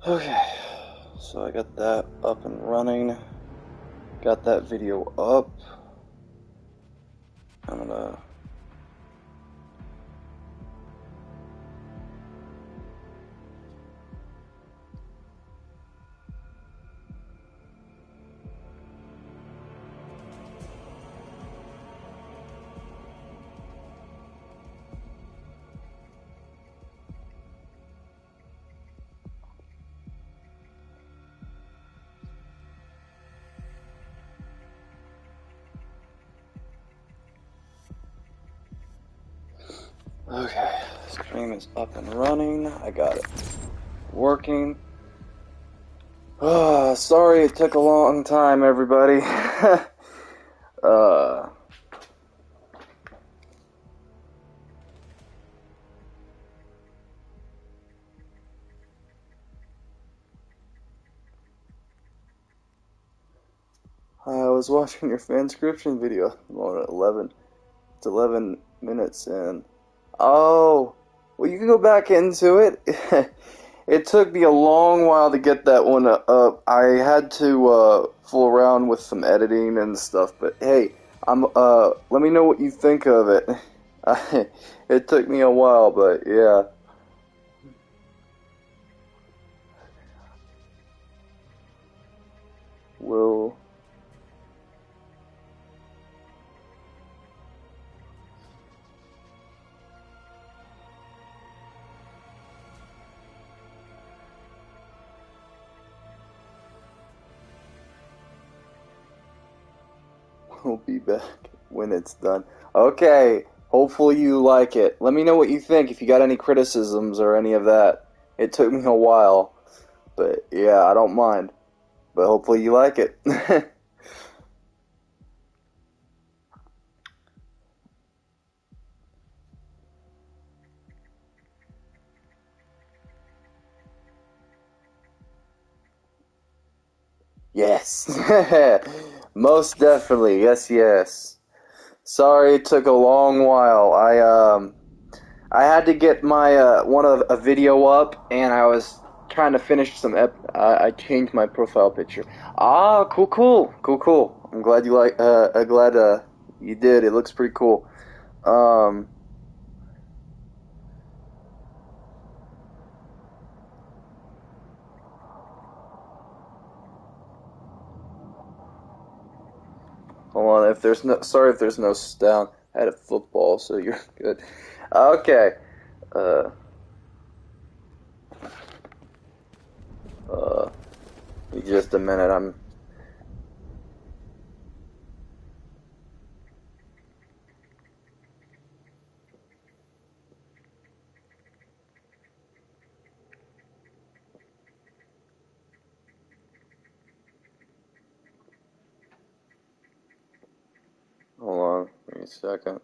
Okay, so I got that up and running. Got that video up. I'm gonna... Okay, stream is up and running. I got it working. Sorry it took a long time, everybody. uh... I was watching your fanscription video. Well, at 11. It's 11 minutes in. Oh, well, you can go back into it. It took me a long while to get that one up. I had to fool around with some editing and stuff, but hey, let me know what you think of it. It took me a while, but yeah. We'll We'll be back when it's done. Okay, hopefully you like it. Let me know what you think if you got any criticisms or any of that. It took me a while, but yeah, I don't mind. But hopefully you like it. Yes. Most definitely. Yes, yes. Sorry it took a long while. I had to get my a video up, and I was trying to finish some I changed my profile picture. Ah, cool, cool, cool, cool. I'm glad you like. I'm glad you did. It looks pretty cool. Um, Hold on. If there's no, sorry if there's no sound. I had a football, so you're good. Okay. Uh. Uh. Just a minute. I'm. Hold on. Give me a second.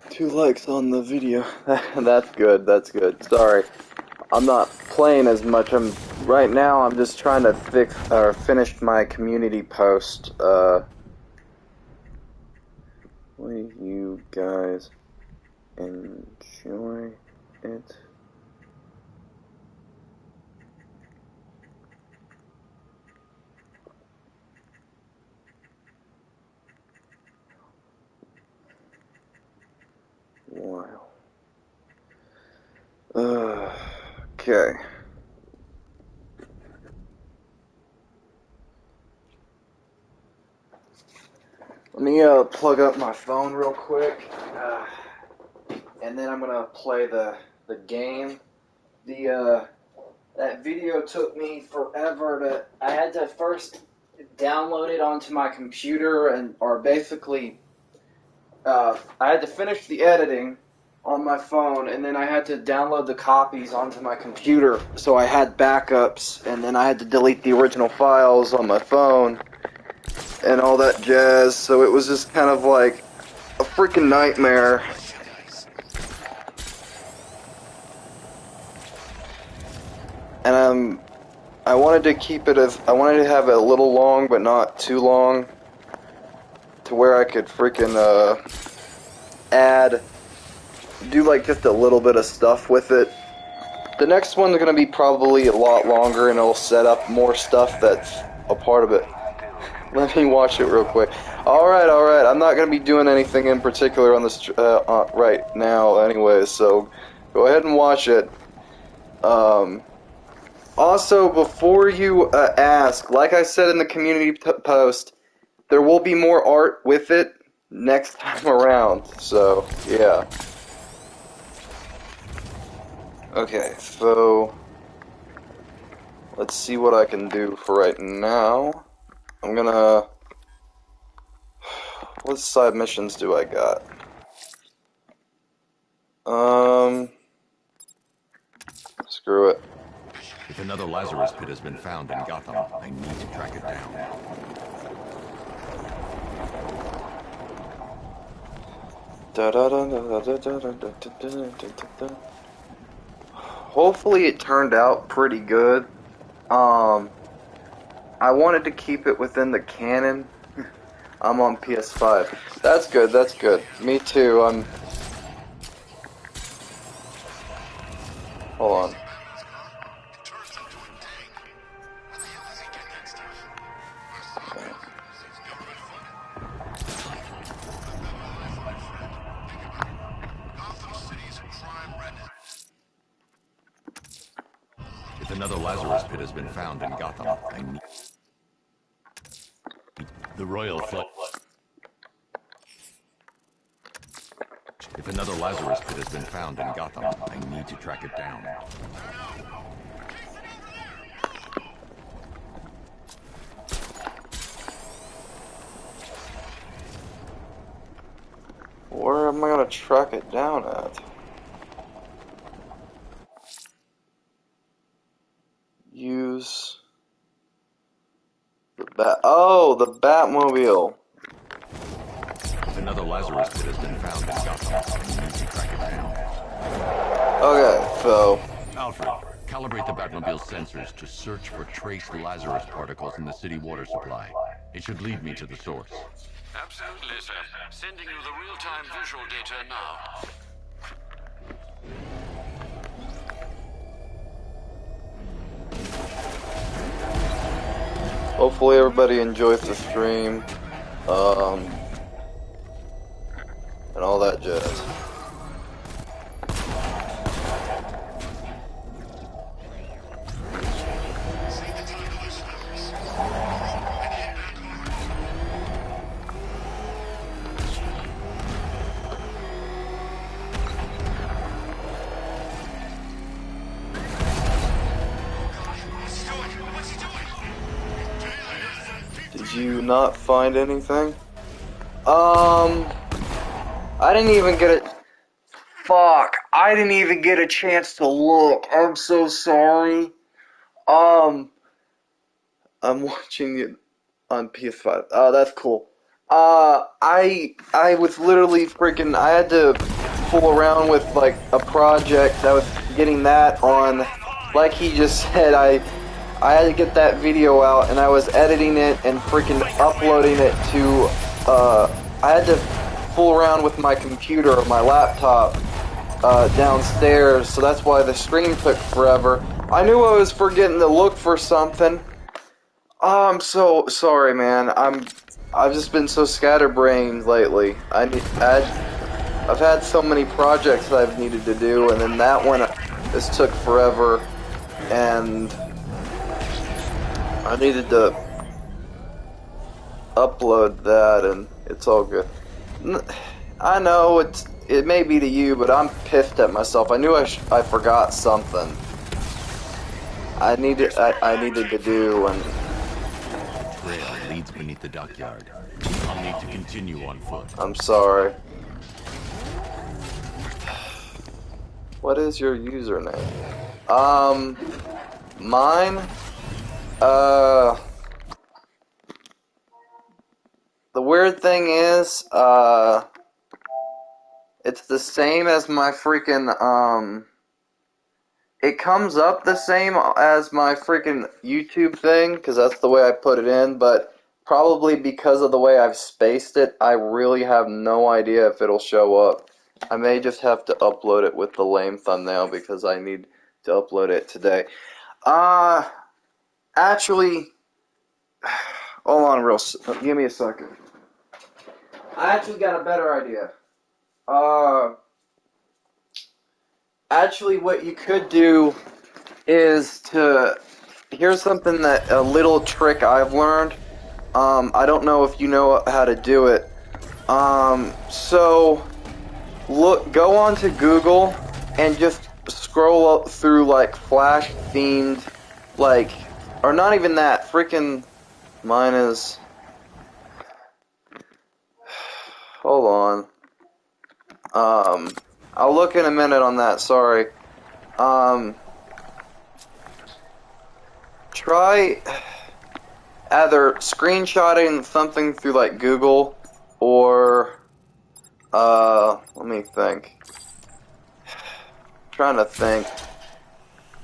Two likes on the video. That's good. That's good. Sorry, I'm not playing as much. Right now. I'm just trying to finish my community post. Will you guys enjoy it? Wow. Okay. Let me plug up my phone real quick, and then I'm gonna play the game. That video took me forever to. I had to first download it onto my computer, or basically, I had to finish the editing on my phone, and then I had to download the copies onto my computer, so I had backups, and then I had to delete the original files on my phone, and all that jazz, so it was just kind of like a freaking nightmare. And I wanted to keep it I wanted to have it a little long, but not too long, to where I could freaking, do like just a little bit of stuff with it. The next one's gonna be probably a lot longer, and it'll set up more stuff that's a part of it. Let me watch it real quick. Alright, I'm not gonna be doing anything in particular on this, right now anyways, so go ahead and watch it. Also, before you ask, like I said in the community post, there will be more art with it next time around, so, yeah. Okay, so, let's see what I can do for right now. I'm gonna, what side missions do I got? Screw it. If another Lazarus pit has been found in Gotham, I need to track it down. Hopefully it turned out pretty good. I wanted to keep it within the canon. I'm on PS5. That's good, that's good. Me too, hold on. If another Lazarus pit has been found in Gotham, I need the royal flood. If another Lazarus pit has been found in Gotham, I need to track it down. Where am I gonna track it down at? Use the the Batmobile. If another Lazarus pit has been found in Gotham, I need to track it down. Okay, so Alfred, calibrate the Batmobile's sensors to search for trace Lazarus particles in the city water supply. It should lead me to the source. Absolutely, sir. Sending you the real-time visual data now. hopefully everybody enjoys the stream, and all that jazz. Did you not find anything? I didn't even get it. Fuck, I didn't even get a chance to look. I'm so sorry. I'm watching it on PS5. Oh, that's cool. I was literally freaking, I had to fool around with, like, a project. I was getting that on, like he just said, I had to get that video out, and I was editing it and freaking uploading it to, I had to fool around with my computer or my laptop, downstairs, so that's why the stream took forever. I knew I was forgetting to look for something. Oh, I'm so sorry, man. I've just been so scatterbrained lately. I've had so many projects that I've needed to do, and then that one just took forever, and I needed to upload that, and it's all good. I know it may be to you, but I'm pissed at myself. I knew I forgot something, I needed to do, and The trail leads beneath the dockyard. I'll need to continue on foot. I'm sorry. What is your username? Mine? The weird thing is, it's the same as my freaking, it comes up the same as my freaking YouTube thing, because that's the way I put it in, but probably because of the way I've spaced it, I really have no idea if it'll show up. I may just have to upload it with the lame thumbnail, because I need to upload it today. Actually, hold on give me a second. I actually got a better idea. Actually what you could do is here's something a little trick I've learned. I don't know if you know how to do it. So go onto Google and just scroll up through like Flash themed, like, or not even that, freaking, mine is, hold on. I'll look in a minute on that, sorry. Try either screenshotting something through like Google or let me think. Trying to think.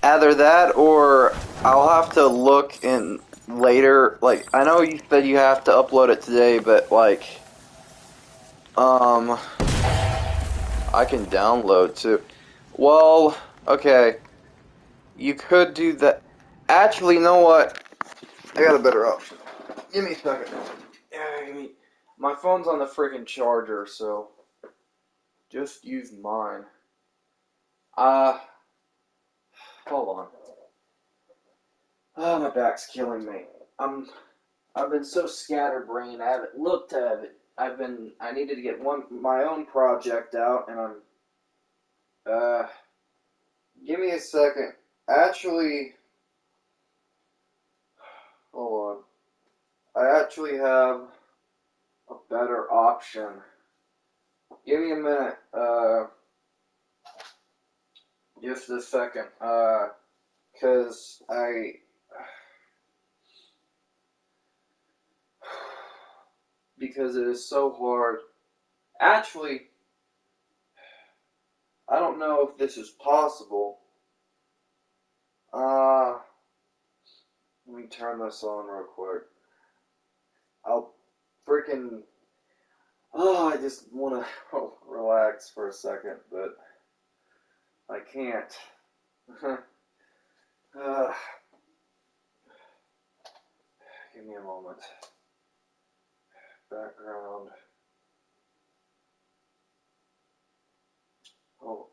Either that or I'll have to look in later. Like, I know you said you have to upload it today, but like, I can download too. Well, okay. You could do that. Actually, you know what? I got a better option. Give me a second. Yeah, my phone's on the freaking charger, so just use mine. Hold on. Oh, my back's killing me. I've been so scatterbrained. I haven't looked at it. I needed to get my own project out, and give me a second. Actually, hold on. I actually have a better option. Give me a minute. Just a second. Because because it is so hard. Actually, I don't know if this is possible. Let me turn this on real quick. I'll freaking. Oh, I just want to relax for a second, but I can't. Give me a moment. Background. Oh.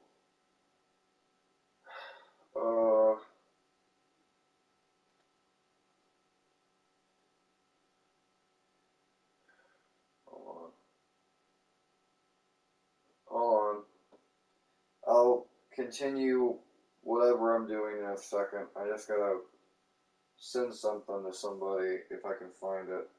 Hold on. Hold on. I'll continue whatever I'm doing in a second. I just gotta send something to somebody if I can find it.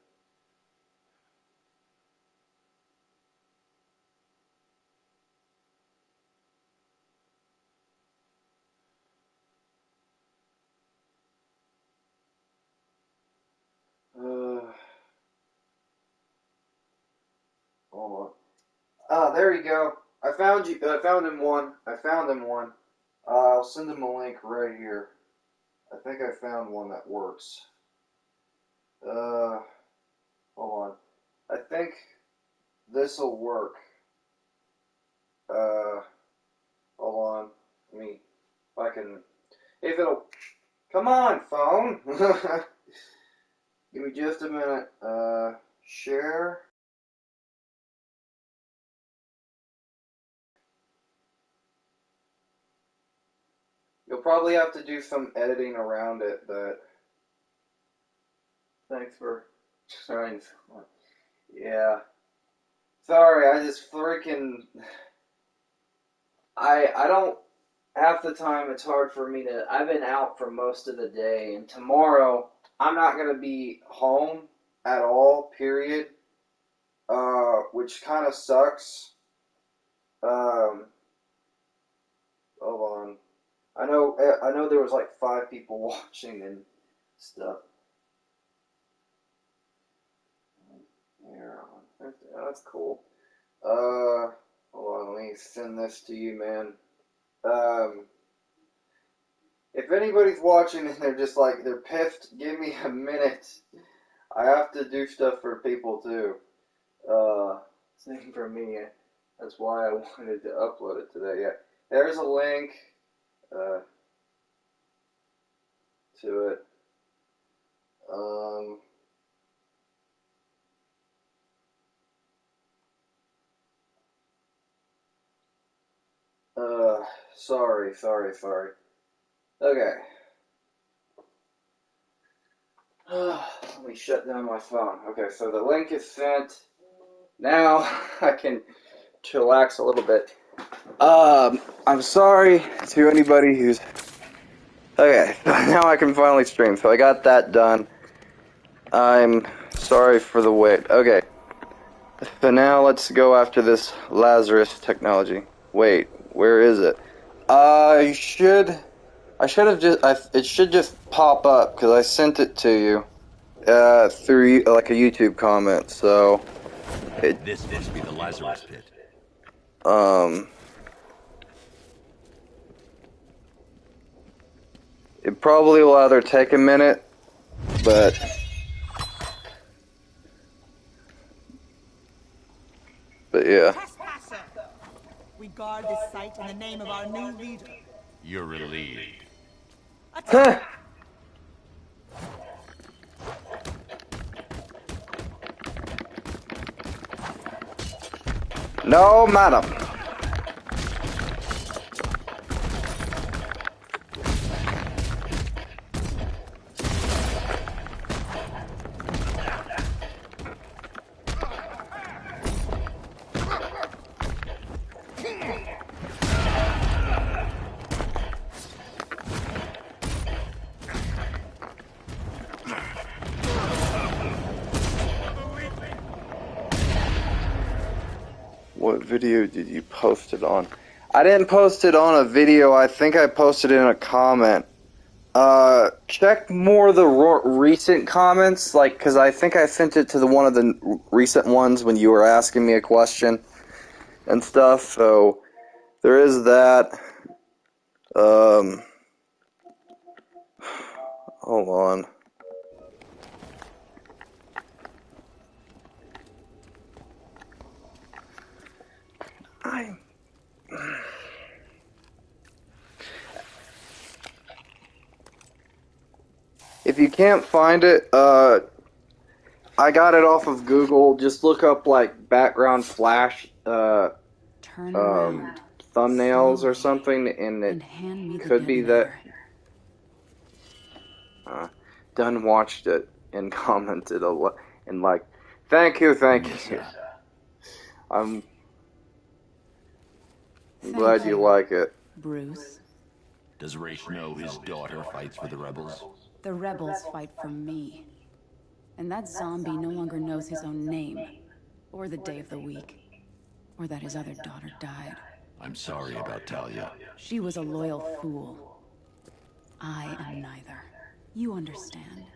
Hold on. Ah, there you go. I found you. I found him one. I found him one. I'll send him a link right here. I think I found one that works. Hold on. I think this'll work. Uh, hold on. If I can, if it'll, come on, phone. Give me just a minute. Share. You'll probably have to do some editing around it, but thanks for trying. Yeah. Sorry, I just freaking. I don't. half the time it's hard for me to. I've been out for most of the day, and tomorrow I'm not gonna be home at all. Period. Which kind of sucks. Um, hold on. I know there was like 5 people watching and stuff. Yeah, that's cool. Hold on, let me send this to you, man. Um, if anybody's watching and they're just like, they're pissed, give me a minute. I have to do stuff for people too. Same for me. That's why I wanted to upload it today. Yeah, there's a link uh, to it. Um, sorry. Okay. Let me shut down my phone. Okay, so the link is sent. Now I can chillax a little bit. I'm sorry to anybody who's... Okay, now I can finally stream. So I got that done. I'm sorry for the wait. Okay, so now let's go after this Lazarus technology. Wait, where is it? I should have just... it should just pop up because I sent it to you through like a YouTube comment. So This must be the Lazarus pit. It probably will either take a minute, but yeah. Trespasser! We guard this site in the name of our new leader. You're relieved. Attack! No, madam. What video did you post it on? I didn't post it on a video. I think I posted it in a comment. Check more of the recent comments, like, because I think I sent it to one of the recent ones when you were asking me a question and stuff, so there is that. Hold on. If you can't find it, I got it off of Google. Just look up like background flash Turn around, thumbnails or slowly, something, and it hand me the could be that. detonator. Dunn watched it and commented a lot and like, thank you. I'm glad you like it. Bruce. Does Raish know his daughter fights for the rebels? The rebels fight for me. And that zombie no longer knows his own name, or the day of the week, or that his other daughter died. I'm sorry about Talia. She was a loyal fool. I am neither. You understand.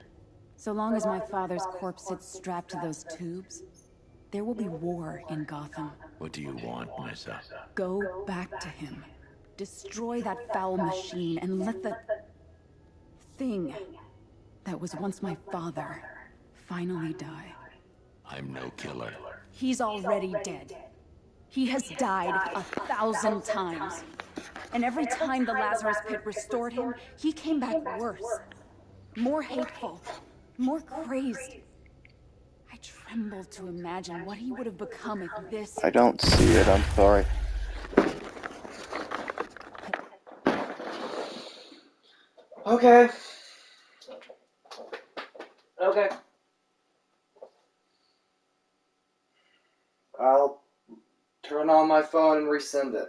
So long as my father's corpse sits strapped to those tubes, there will be war in Gotham. What do you want, Nissa? Go back to him. Destroy that foul machine and let the thing that was once my father finally die. I'm no killer. He's already dead. He has died 1,000 times. And every time the Lazarus Pit restored him, he came back worse. More hateful. More crazed. I tremble to imagine what he would have become if this... I don't see it, I'm sorry. Okay. I'll turn on my phone and resend it.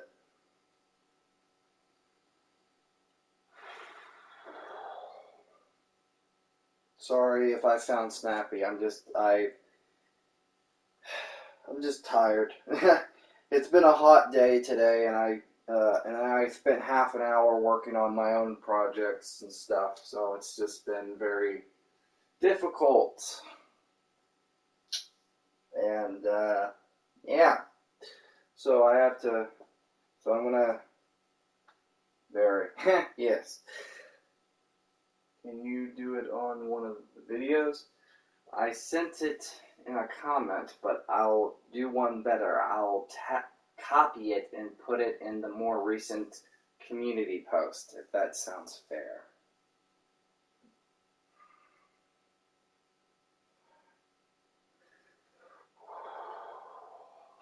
Sorry if I sound snappy. I'm just tired. It's been a hot day today, and I spent half an hour working on my own projects and stuff, so it's just been very difficult. And yeah, so I'm gonna very yes. Can you do it on one of the videos? I sent it in a comment, but I'll do one better. I'll copy it and put it in the more recent community post, if that sounds fair.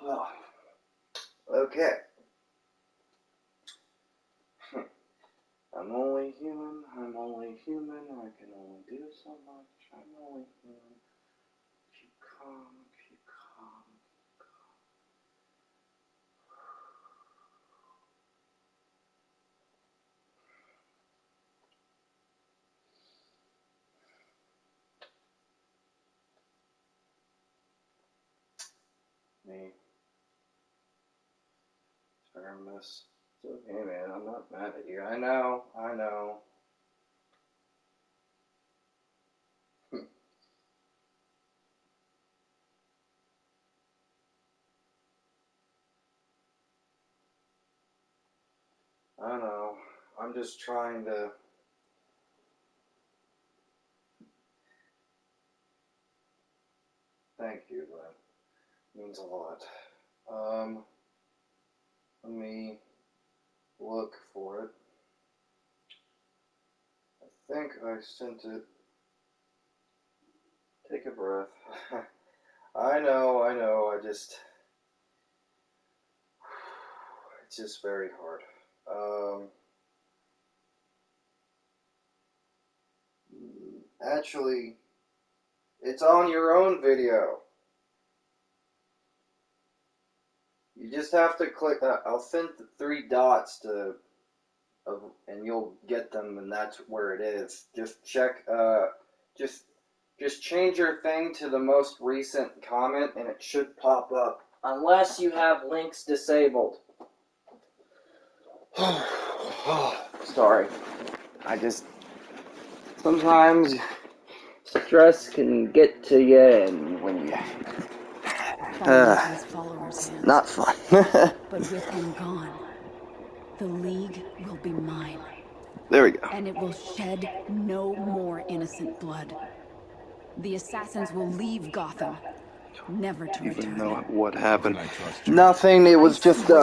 Oh, okay. I'm only human, I can only do so much, I'm only human. Keep calm, keep calm. Me. Terminus. It's okay, man, I'm not mad at you. I know. I know. I'm just trying to... Thank you, that means a lot. Let me look for it. I think I sent it. Take a breath. I know, it's just very hard. Actually, it's on your own video. You just have to click that. I'll send the 3 dots and you'll get them, and that's where it is. Just check, just change your thing to the most recent comment, and it should pop up. Unless you have links disabled. Sorry. Sometimes stress can get to you, and when you... not fun. But with him gone, the League will be mine. There we go. And it will shed no more innocent blood. The assassins will leave Gotham, never to return. Even know what happened. Can I trust you? Nothing. It was just he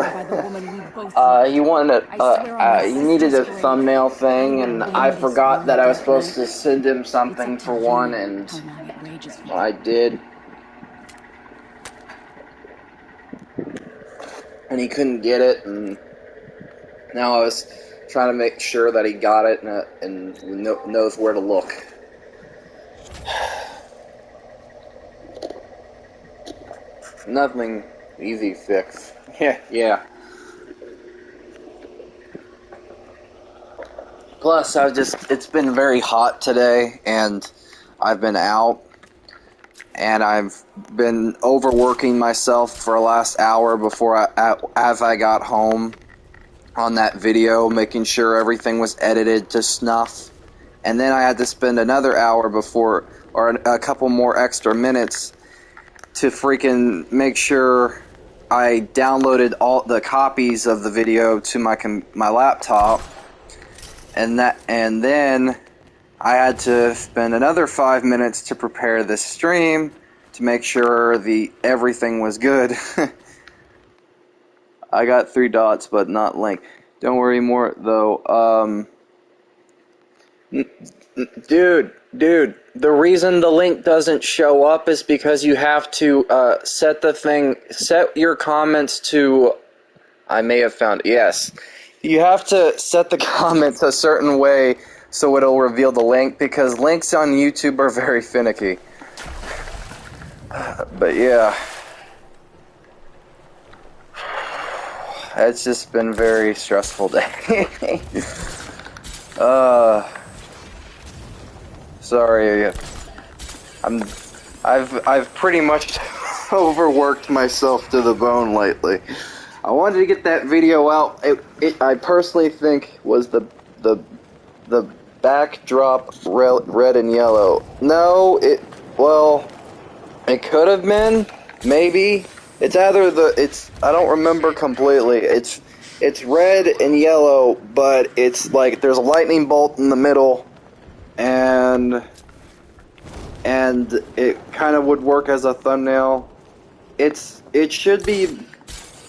needed a thumbnail thing, and I forgot that I was supposed to send him something for one, and I did. And he couldn't get it, and now I was trying to make sure that he got it and knows where to look. Nothing easy fix. Yeah. Plus, it's been very hot today, and I've been out, and I've been overworking myself for the last hour as I got home on that video, making sure everything was edited to snuff. And then I had to spend another hour or a couple more extra minutes to freaking make sure I downloaded all the copies of the video to my laptop, and then I had to spend another 5 minutes to prepare this stream to make sure everything was good. I got 3 dots, but not link. Don't worry more though. Dude, the reason the link doesn't show up is because you have to set your comments to, I may have found, yes. You have to set the comments a certain way so it'll reveal the link, because links on YouTube are very finicky. But yeah. It's just been a very stressful day. Sorry. I've pretty much overworked myself to the bone lately. I wanted to get that video out. I personally think was the backdrop red and yellow. No, well, it could have been, maybe. It's either I don't remember completely. It's red and yellow, but it's like there's a lightning bolt in the middle, and it kind of would work as a thumbnail. It should be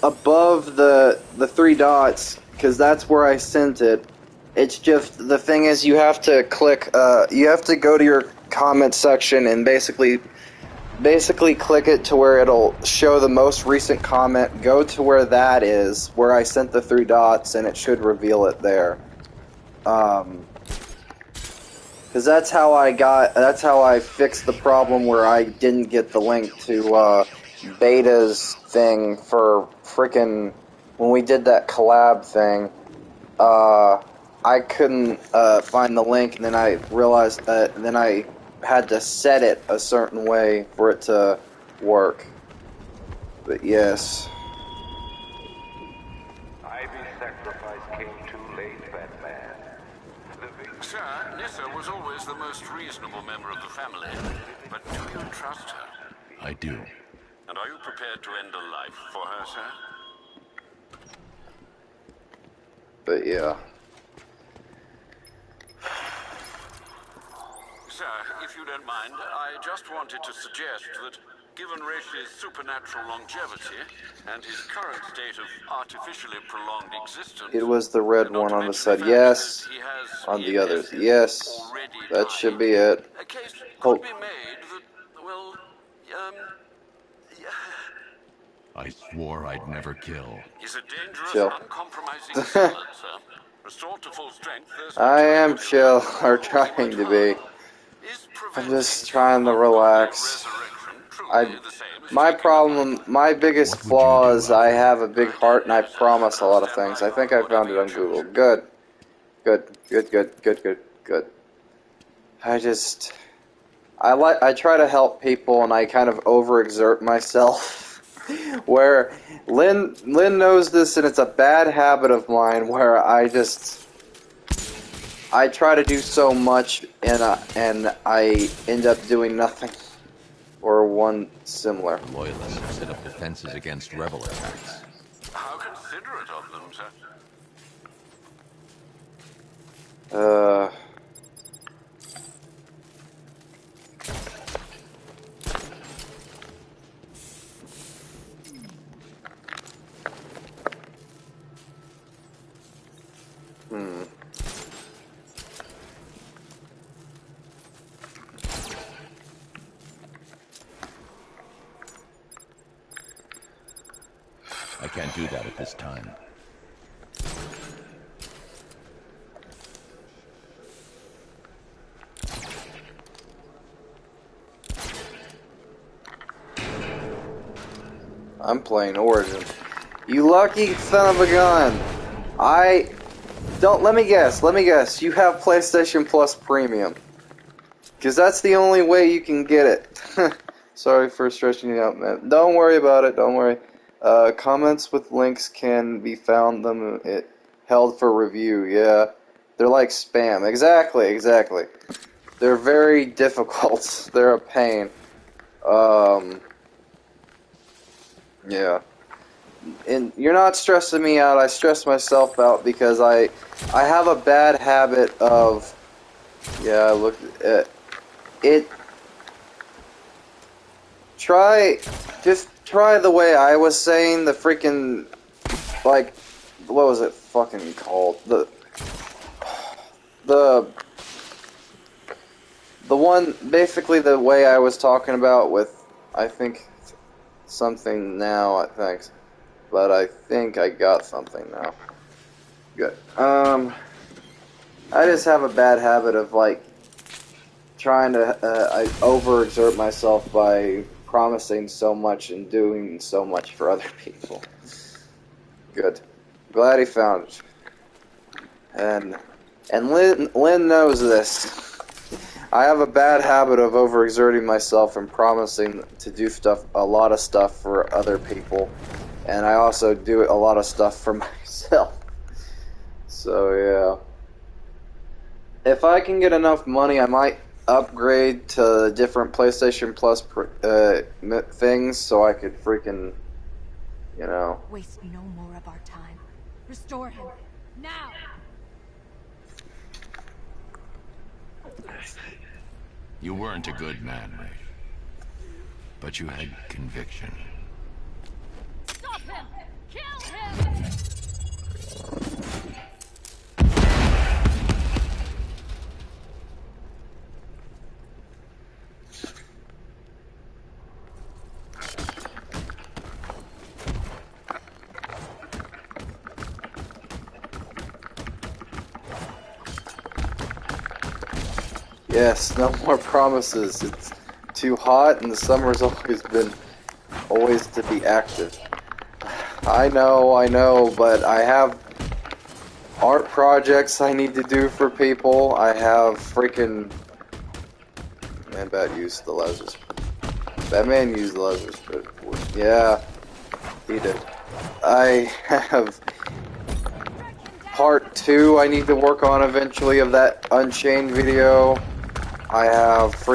above the three dots, because that's where I sent it. It's just, the thing is, you have to click, you have to go to your comment section and basically click it to where it'll show the most recent comment. Go to where that is, where I sent the three dots, and it should reveal it there. Because that's how I fixed the problem where I didn't get the link to Beta's thing for frickin' when we did that collab thing. I couldn't find the link, and then I realized that, and then I had to set it a certain way for it to work. But yes. Ivy's sacrifice came too late, Batman. Sir, Nissa was always the most reasonable member of the family. But do you trust her? I do. And are you prepared to end a life for her, sir? But yeah. Sir, if you don't mind, I just wanted to suggest that, given Rash's supernatural longevity and his current state of artificially prolonged existence, It was the red one on the side. Yes. On the others. Yes. That should be it. A case could be made that, well, I swore I'd never kill. he's a dangerous, Chill. uncompromising assailant, sir. Restored to full strength, there's I am chill, or trying to be. I'm just trying to relax. My biggest flaw is I have a big heart and I promise a lot of things. I think I found it on Google. Good. I try to help people and I kind of overexert myself. Where Lynn knows this, and it's a bad habit of mine where I try to do so much and I end up doing nothing or one similar. Loyalists have set up defenses against rebel attacks. How considerate of them, sir. I can't do that at this time. I'm playing Origin. You lucky son of a gun! Let me guess. You have PlayStation Plus Premium. Because that's the only way you can get it. Sorry for stretching you out, man. Don't worry about it, don't worry. Comments with links can be found held for review, yeah. They're like spam. Exactly. They're very difficult. They're a pain. Yeah. And you're not stressing me out. I stress myself out because I have a bad habit of, yeah, look at it. Just try the way I was saying, the freaking, like, what was it fucking called? The one, basically the way I was talking about with, I think, something now, thanks. But I think I got something now. Good. I just have a bad habit of, like, trying to, I overexert myself by promising so much and doing so much for other people. Good. Glad he found it. And Lynn knows this. I have a bad habit of overexerting myself and promising to do a lot of stuff for other people, and I also do a lot of stuff for myself. So yeah, if I can get enough money, I might upgrade to different PlayStation Plus things so I could freaking, you know. Waste no more of our time. Restore him now. You weren't a good man, Ray. But you had conviction. Stop him! Kill him! Yes, no more promises. It's too hot, and the summer's always to be active. I know, but I have art projects I need to do for people. I have freaking... Man, Bat used the Lazarus. Batman used the Lazarus, but yeah, he did. I have part 2 I need to work on eventually of that Unchained video. I have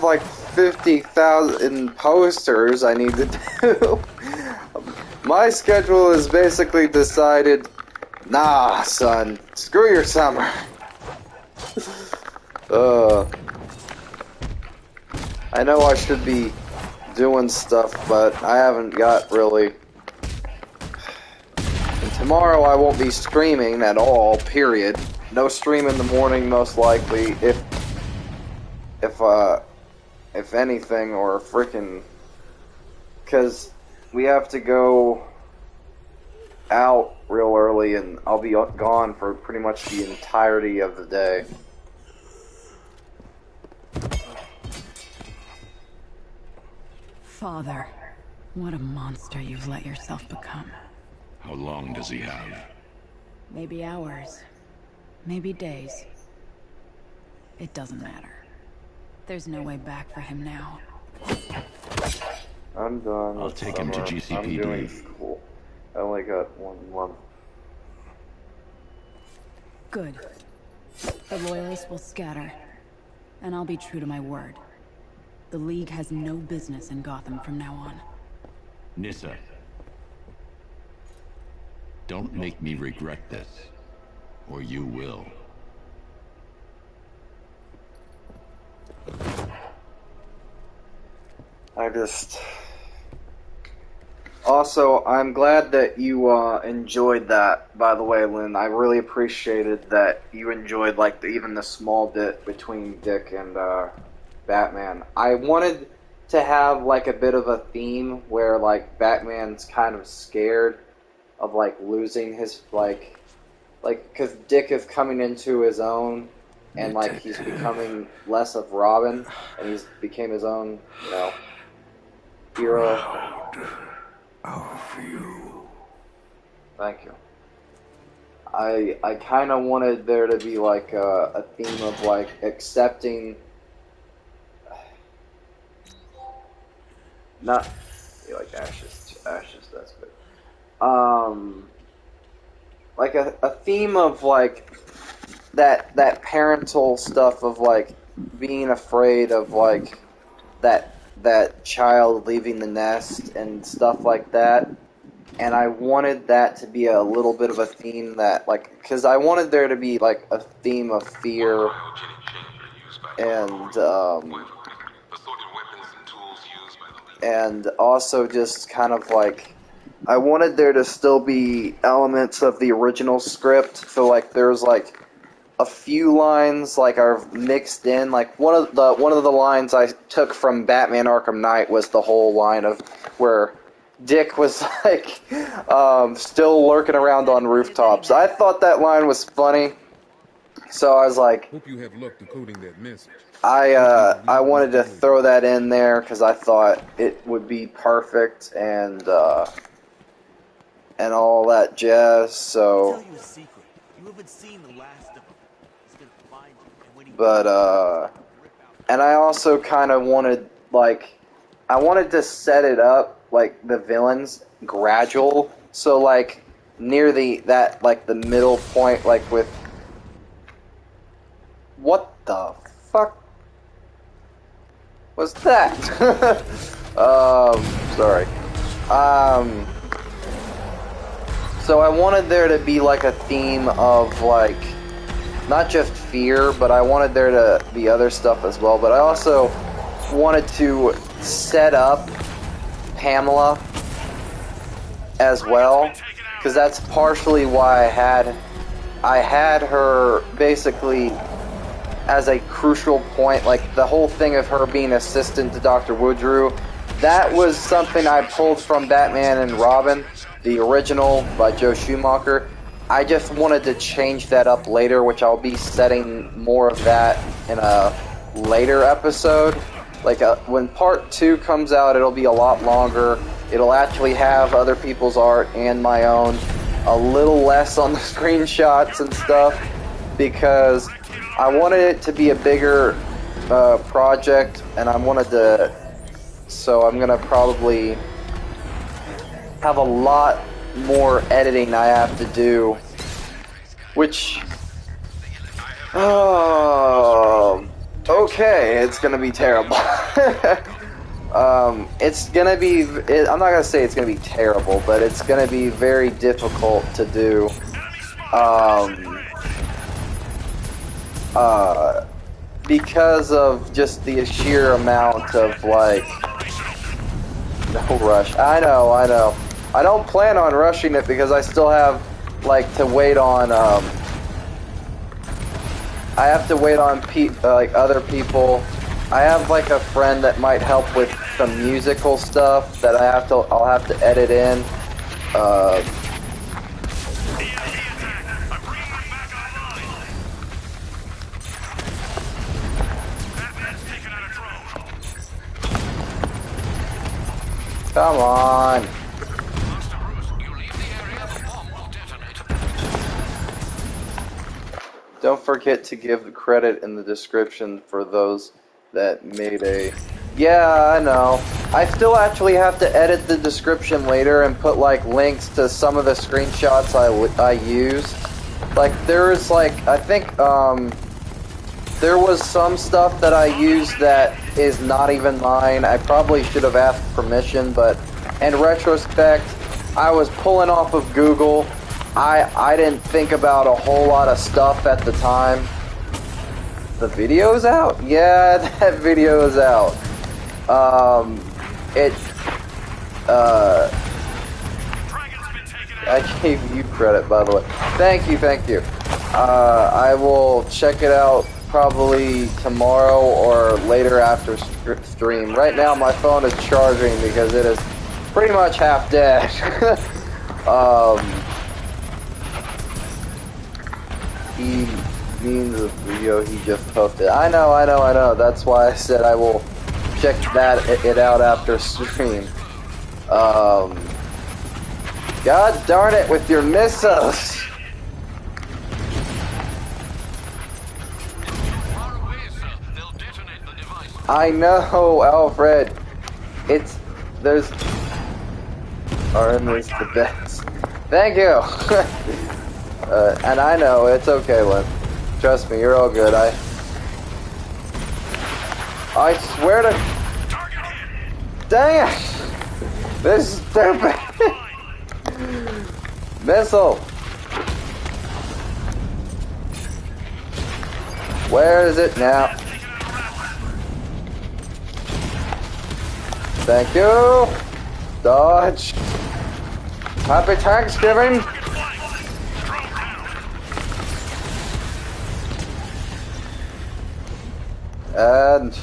like 50,000 posters I need to do. My schedule is basically decided, nah, son, screw your summer. I know I should be doing stuff, but I haven't got really. And tomorrow I won't be streaming at all, period. No stream in the morning, most likely, if anything, or frickin', cause we have to go out real early, and I'll be gone for pretty much the entirety of the day. Father, what a monster you've let yourself become. How long does he have? Maybe hours. Maybe days. It doesn't matter. There's no way back for him now. I'm done. I'll take him to GCPD. I'm doing school. I only got 1 month. Good. The loyalists will scatter. And I'll be true to my word. The League has no business in Gotham from now on. Nissa. Don't make me regret this. Or you will. Also, I'm glad that you enjoyed that, by the way, Lynn. I really appreciated that you enjoyed, like, even the small bit between Dick and Batman. I wanted to have, like, a bit of a theme where, like, Batman's kind of scared of, like, losing his, like, because Dick is coming into his own, and, like, he's becoming less of Robin, and he's became his own, you know, hero. Of you. Thank you. I kind of wanted there to be, like, a theme of, like, accepting... Not... like, ashes, that's good. Like, a theme of, like, that parental stuff of, like, being afraid of, like, that child leaving the nest and stuff like that. And I wanted that to be a little bit of a theme that, like, because I wanted there to be, like, a theme of fear and also just kind of, like, I wanted there to still be elements of the original script, so, like, there's, like, a few lines, like, are mixed in. Like, one of the lines I took from Batman Arkham Knight was the whole line of where Dick was, like, still lurking around on rooftops. I thought that line was funny, so I was like, Hope you have luck decoding that message. I wanted to throw that in there because I thought it would be perfect and all that jazz. So I'll tell you a secret. You haven't seen the last of him. He's But, and I also kind of wanted, like, I wanted to set it up, like, the villains gradual. So, like, near the middle point, like, with... What the fuck was that? Sorry. So I wanted there to be, like, a theme of, like, not just fear, but I wanted there to be other stuff as well. But I also wanted to set up Pamela as well, because that's partially why I had her basically as a crucial point, like the whole thing of her being assistant to Dr. Woodrue. That was something I pulled from Batman and Robin, the original by Joe Schumacher. I just wanted to change that up later, which I'll be setting more of that in a later episode. Like, when part 2 comes out, it'll be a lot longer. It'll actually have other people's art and my own. A little less on the screenshots and stuff, because I wanted it to be a bigger project, and I wanted to... So I'm gonna probably have a lot more editing I have to do, which... okay, it's gonna be terrible. It's gonna be... I'm not gonna say it's gonna be terrible, but it's gonna be very difficult to do. Because of just the sheer amount of, like... No rush. I know. I don't plan on rushing it because I still have, like, to wait on, I have to wait on, like, other people. I have, like, a friend that might help with some musical stuff that I'll have to edit in. Come on. Don't forget to give the credit in the description for those that made a... Yeah, I know. I still actually have to edit the description later and put, like, links to some of the screenshots I used. Like, there's, like, I think, there was some stuff that I used that is not even mine. I probably should have asked permission, but in retrospect, I was pulling off of Google. I didn't think about a whole lot of stuff at the time. The video's out? Yeah, that video is out. I gave you credit, by the way. Thank you. I will check it out probably tomorrow or later after stream. Right now my phone is charging because it is pretty much half dead. He means the video he just posted. I know. That's why I said I will check it out after stream. God darn it with your missiles! I know, Alfred. Arm is the best. Thank you! And I know, it's okay, Lynn. Trust me, you're all good. I swear to... Dang it! This is stupid! Missile! Where is it now? Thank you! Dodge! Happy Thanksgiving! And...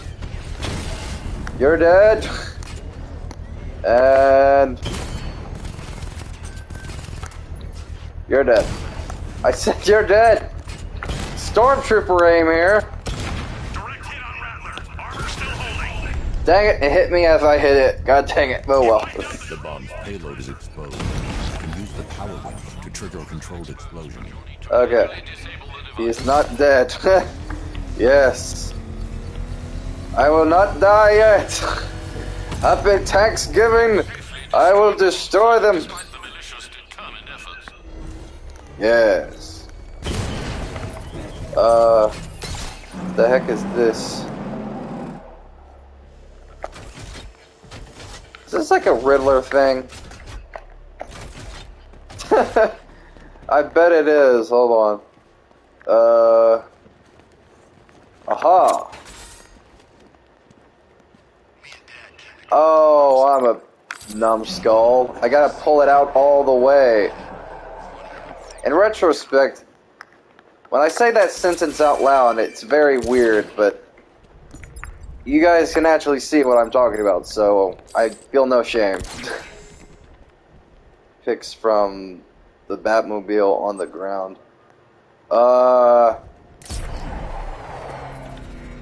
You're dead! And... You're dead. I said you're dead! Stormtrooper aim here! Dang it, it hit me as I hit it. God dang it. Oh well. The bomb's payload is exposed. You can use the power gun to trigger a controlled explosion. Okay. He is not dead. Yes. I will not die yet. Happy Thanksgiving. I will destroy them. Despite the militia's determined efforts. Yes. The heck is this? Is this like a Riddler thing? I bet it is. Hold on. Aha. Oh, I'm a numbskull. I gotta pull it out all the way. In retrospect, when I say that sentence out loud, it's very weird, but you guys can actually see what I'm talking about, so I feel no shame. Pics from the Batmobile on the ground. Are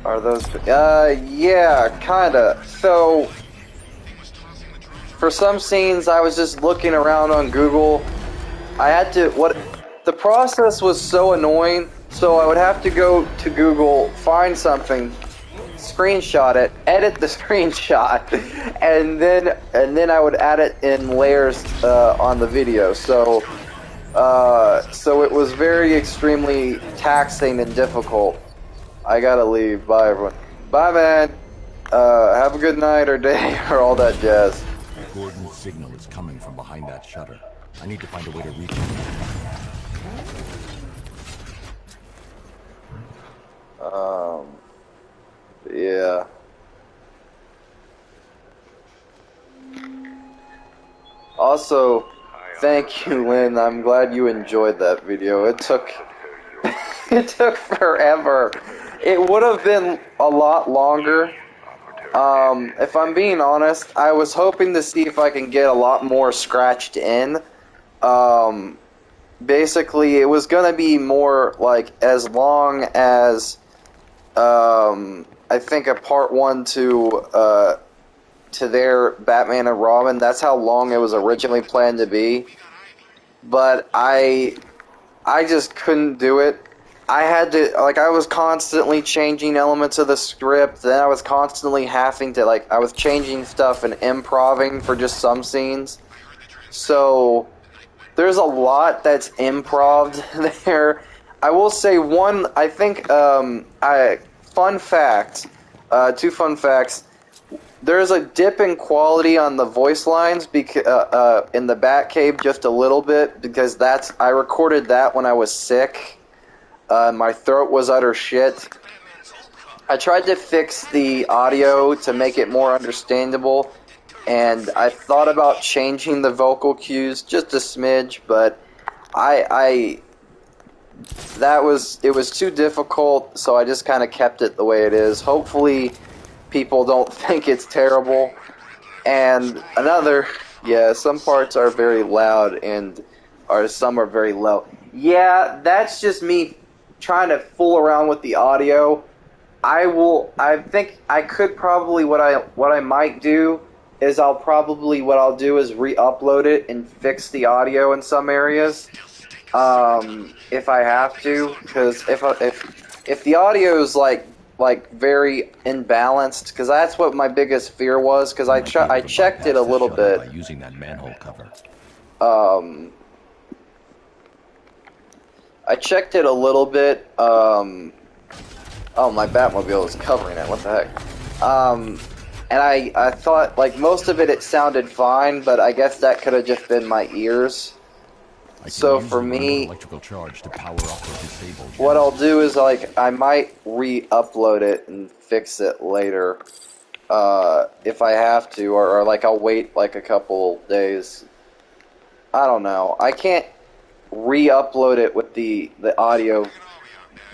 those... yeah, kinda. So, for some scenes, I was just looking around on Google. I had to... The process was so annoying, so I would have to go to Google, find something, screenshot it, edit the screenshot, and then I would add it in layers on the video. So it was very extremely taxing and difficult. I gotta leave. Bye, everyone. Bye, man. Have a good night or day or all that jazz. Gordon's signal is coming from behind that shutter. I need to find a way to reach him. Yeah. Also, thank you, Lynn. I'm glad you enjoyed that video. It took it took forever. It would have been a lot longer. If I'm being honest, I was hoping to see if I can get a lot more scratched in. Basically, it was gonna be more like as long as I think a part 1 to their Batman and Robin. That's how long it was originally planned to be. But I just couldn't do it. I had to, like, I was constantly changing elements of the script, then I was constantly having to, like, I was changing stuff and improving for just some scenes. So, there's a lot that's improved there. I will say one, I think, fun fact, 2 fun facts. There's a dip in quality on the voice lines in the Batcave just a little bit, because I recorded that when I was sick. My throat was utter shit. I tried to fix the audio to make it more understandable, and I thought about changing the vocal cues just a smidge, but it was too difficult, so I just kind of kept it the way it is. Hopefully people don't think it's terrible. And some parts are very loud and some are very low. Yeah, that's just me trying to fool around with the audio. I think I could probably, what I might do is what I'll do is re-upload it and fix the audio in some areas. If I have to, because if the audio is like very imbalanced, because that's what my biggest fear was, because I checked it a little bit. By using that manhole cover. I checked it a little bit. Oh, my Batmobile is covering it. What the heck? And I thought, like, most of it sounded fine, but I guess that could have just been my ears. So for me, electrical charge to power off the disabled. What I'll do is, like, I might re-upload it and fix it later, if I have to, or like I'll wait like a couple days. I don't know. I can't re-upload it with the audio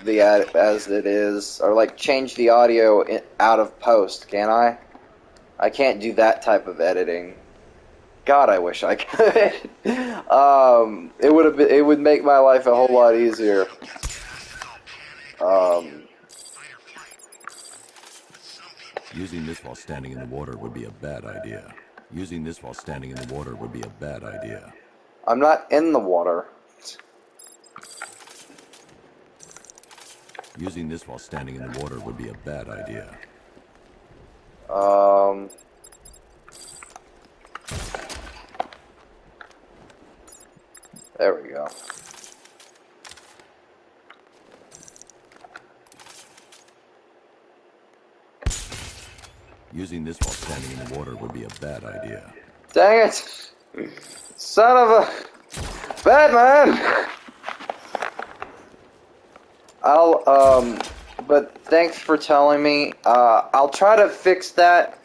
as it is, or like change the audio out of post, can I? I can't do that type of editing. God, I wish I could. It would make my life a whole lot easier. Using this while standing in the water would be a bad idea. Using this while standing in the water would be a bad idea. I'm not in the water. Using this while standing in the water would be a bad idea. There we go. Using this while standing in the water would be a bad idea. Dang it! Son of a... Batman! But thanks for telling me. I'll try to fix that.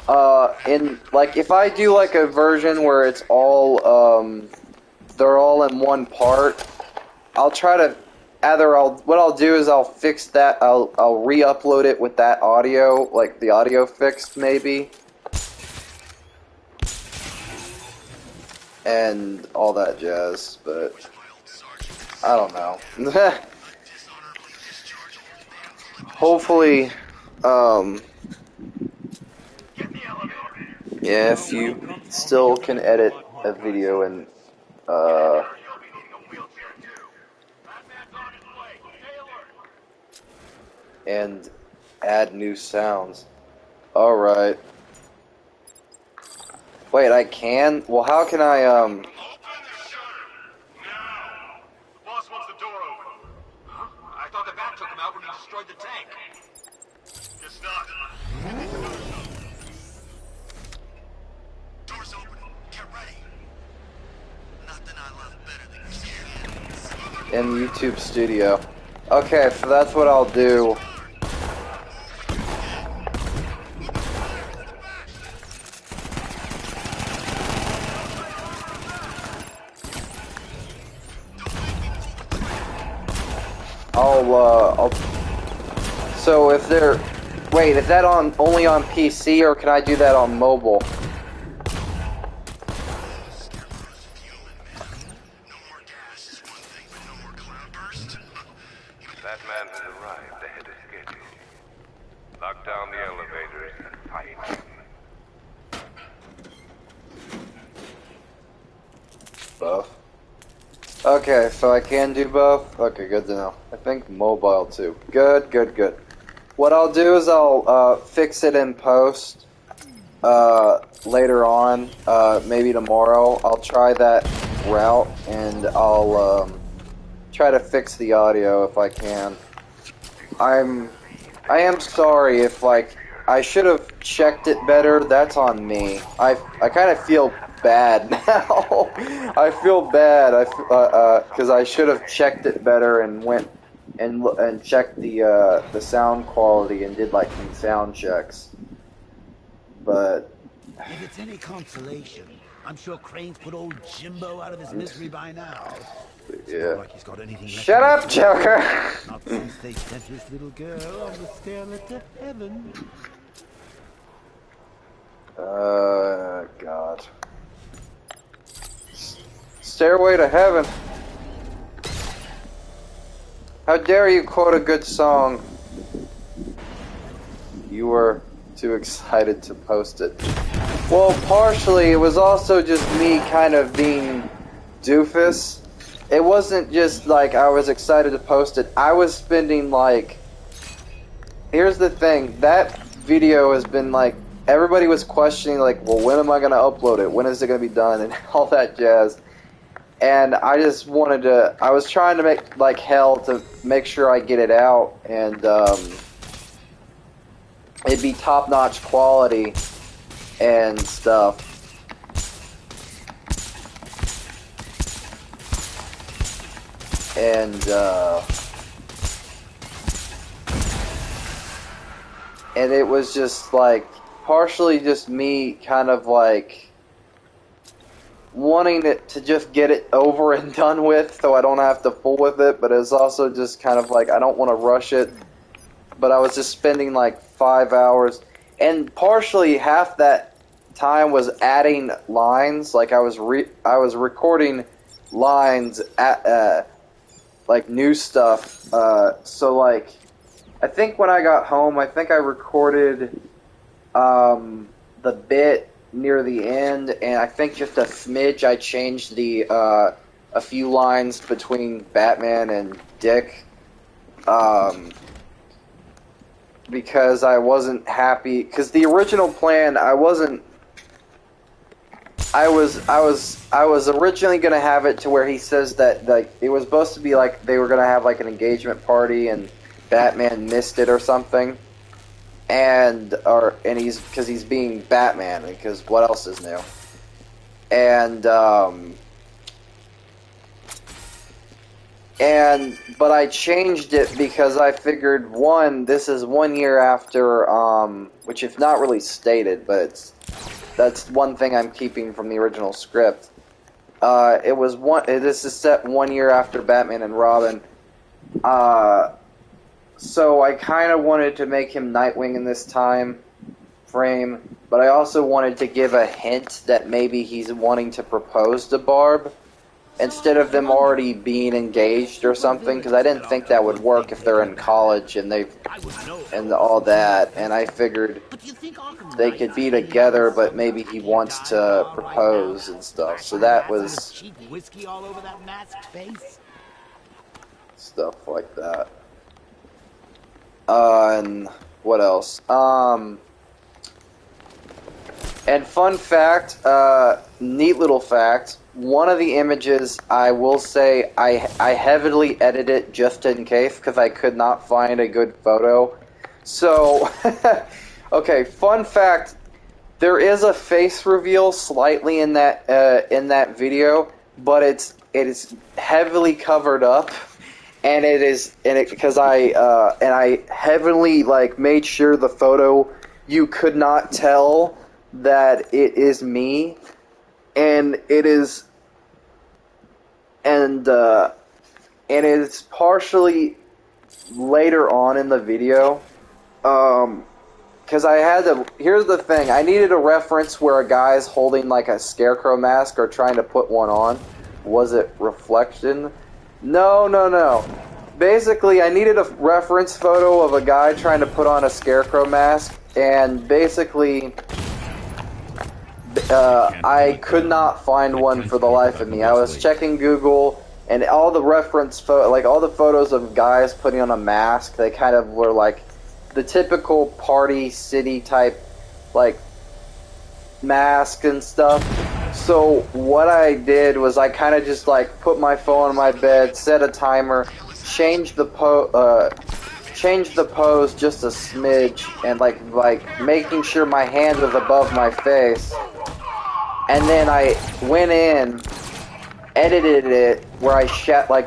Like, if I do, like, a version where it's all, they're all in one part, I'll try to... what I'll do is I'll fix that, I'll re-upload it with that audio, like, the audio fixed, maybe. And all that jazz, but... I don't know. Hopefully, yeah, if you still can edit a video and, add new sounds. Alright. Wait, I can? Well, how can I, Open the shutter! Now! The boss wants the door open. Huh? I thought the bat took him out when he destroyed the tank. Guess not. Door's open. Get ready. Nothing I love better than your scared in YouTube Studio. Okay, so that's what I'll do. So if they're... Wait, is that only on PC, or can I do that on mobile? That man has arrived ahead of schedule. Lock down the elevators and fight him. Both. Okay, so I can do both? Okay, good to know. I think mobile too. Good, good, good. What I'll do is I'll fix it in post later on, maybe tomorrow. I'll try that route, and I'll try to fix the audio if I can. I am sorry if, like, I should have checked it better. That's on me. I kind of feel bad now. I feel bad. Because I should have checked it better and went and checked the sound quality and did, like, some sound checks. But if it's any consolation, I'm sure Crane's put old Jimbo out of his misery by now. yeah. Like he's got anything left. Shut up, Joker. Not since they sent this little girl on the stairlet to heaven. God. Stairway to Heaven. How dare you quote a good song? You were too excited to post it. Well, partially, it was also just me kind of being doofus. It wasn't just like I was excited to post it. I was spending, like... Here's the thing. That video has been, like... Everybody was questioning, like, well, when am I going to upload it? When is it going to be done? And all that jazz. And I just wanted to... I was trying to make, like, hell to make sure I get it out. And, it'd be top-notch quality and stuff. And it was just, like, partially just me kind of, like, wanting it to just get it over and done with so I don't have to fool with it, but it's also just kind of like, I don't want to rush it, but I was just spending, like, 5 hours, and partially half that time was adding lines, like, I was recording lines at, like, new stuff, so, like, I think when I got home, I think I recorded, the bit near the end, and I think just a smidge I changed the, a few lines between Batman and Dick because I wasn't happy, because the original plan, I was originally gonna have it to where he says that, like, it was supposed to be like they were gonna have like an engagement party and Batman missed it or something, and because he's being Batman, because what else is new? But I changed it because I figured, one, this is 1 year after, which if not really stated, but that's one thing I'm keeping from the original script. This is set 1 year after Batman and Robin. So I kind of wanted to make him Nightwing in this time frame, but I also wanted to give a hint that maybe he's wanting to propose to Barb, instead of them already being engaged or something, because I didn't think that would work if they're in college and all that, and I figured they could be together, but maybe he wants to propose and stuff. So that was cheap whiskey all over that masked face. stuff like that. And what else? And fun fact, neat little fact, one of the images, I will say, I heavily edited just in case, because I could not find a good photo. So, okay, fun fact, there is a face reveal slightly in that video, but it is heavily covered up, and because I heavily, like, made sure the photo, you could not tell that it is me, and it is, and it's partially later on in the video, because I had to, here's the thing, I needed a reference where a guy's holding like a scarecrow mask or trying to put one on. Was it Reflection? No. Basically, I needed a reference photo of a guy trying to put on a scarecrow mask, and basically I could not find one for the life of me. I was checking Google, and all the reference all the photos of guys putting on a mask, they kind of were like the typical party city type, like, mask and stuff. So what I did was I kind of just, like, put my phone on my bed, set a timer, changed the pose just a smidge, and like making sure my hand was above my face. And then I went in, edited it, where I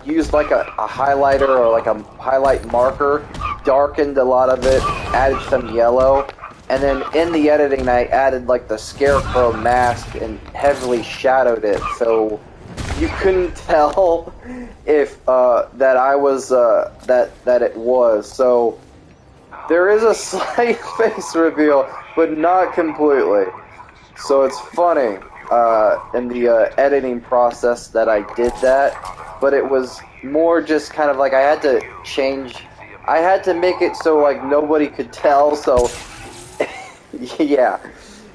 used like a highlighter or like a highlight marker, darkened a lot of it, added some yellow, and then in the editing I added like the scarecrow mask and heavily shadowed it, so you couldn't tell if that I was that it was. So there is a slight face reveal, but not completely. So it's funny in the editing process that I did that, but it was more just kind of like I had to make it so like nobody could tell. So yeah,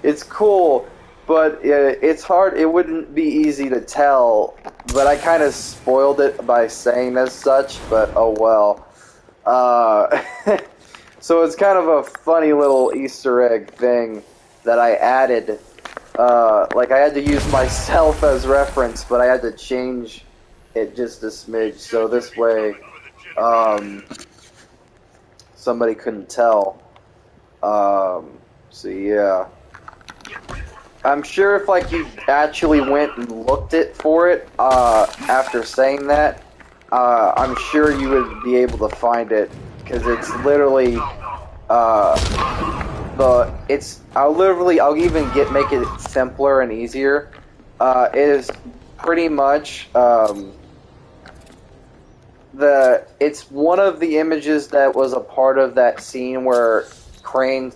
it's cool, but it's hard. It wouldn't be easy to tell, but I kind of spoiled it by saying as such. But oh well. So it's kind of a funny little Easter egg thing that I added. Like I had to use myself as reference, but I had to change it just a smidge, so this way somebody couldn't tell. So yeah, I'm sure if like you actually went and looked for it after saying that, I'm sure you would be able to find it, because it's literally I'll even make it simpler and easier. It is pretty much it's one of the images that was a part of that scene where Crane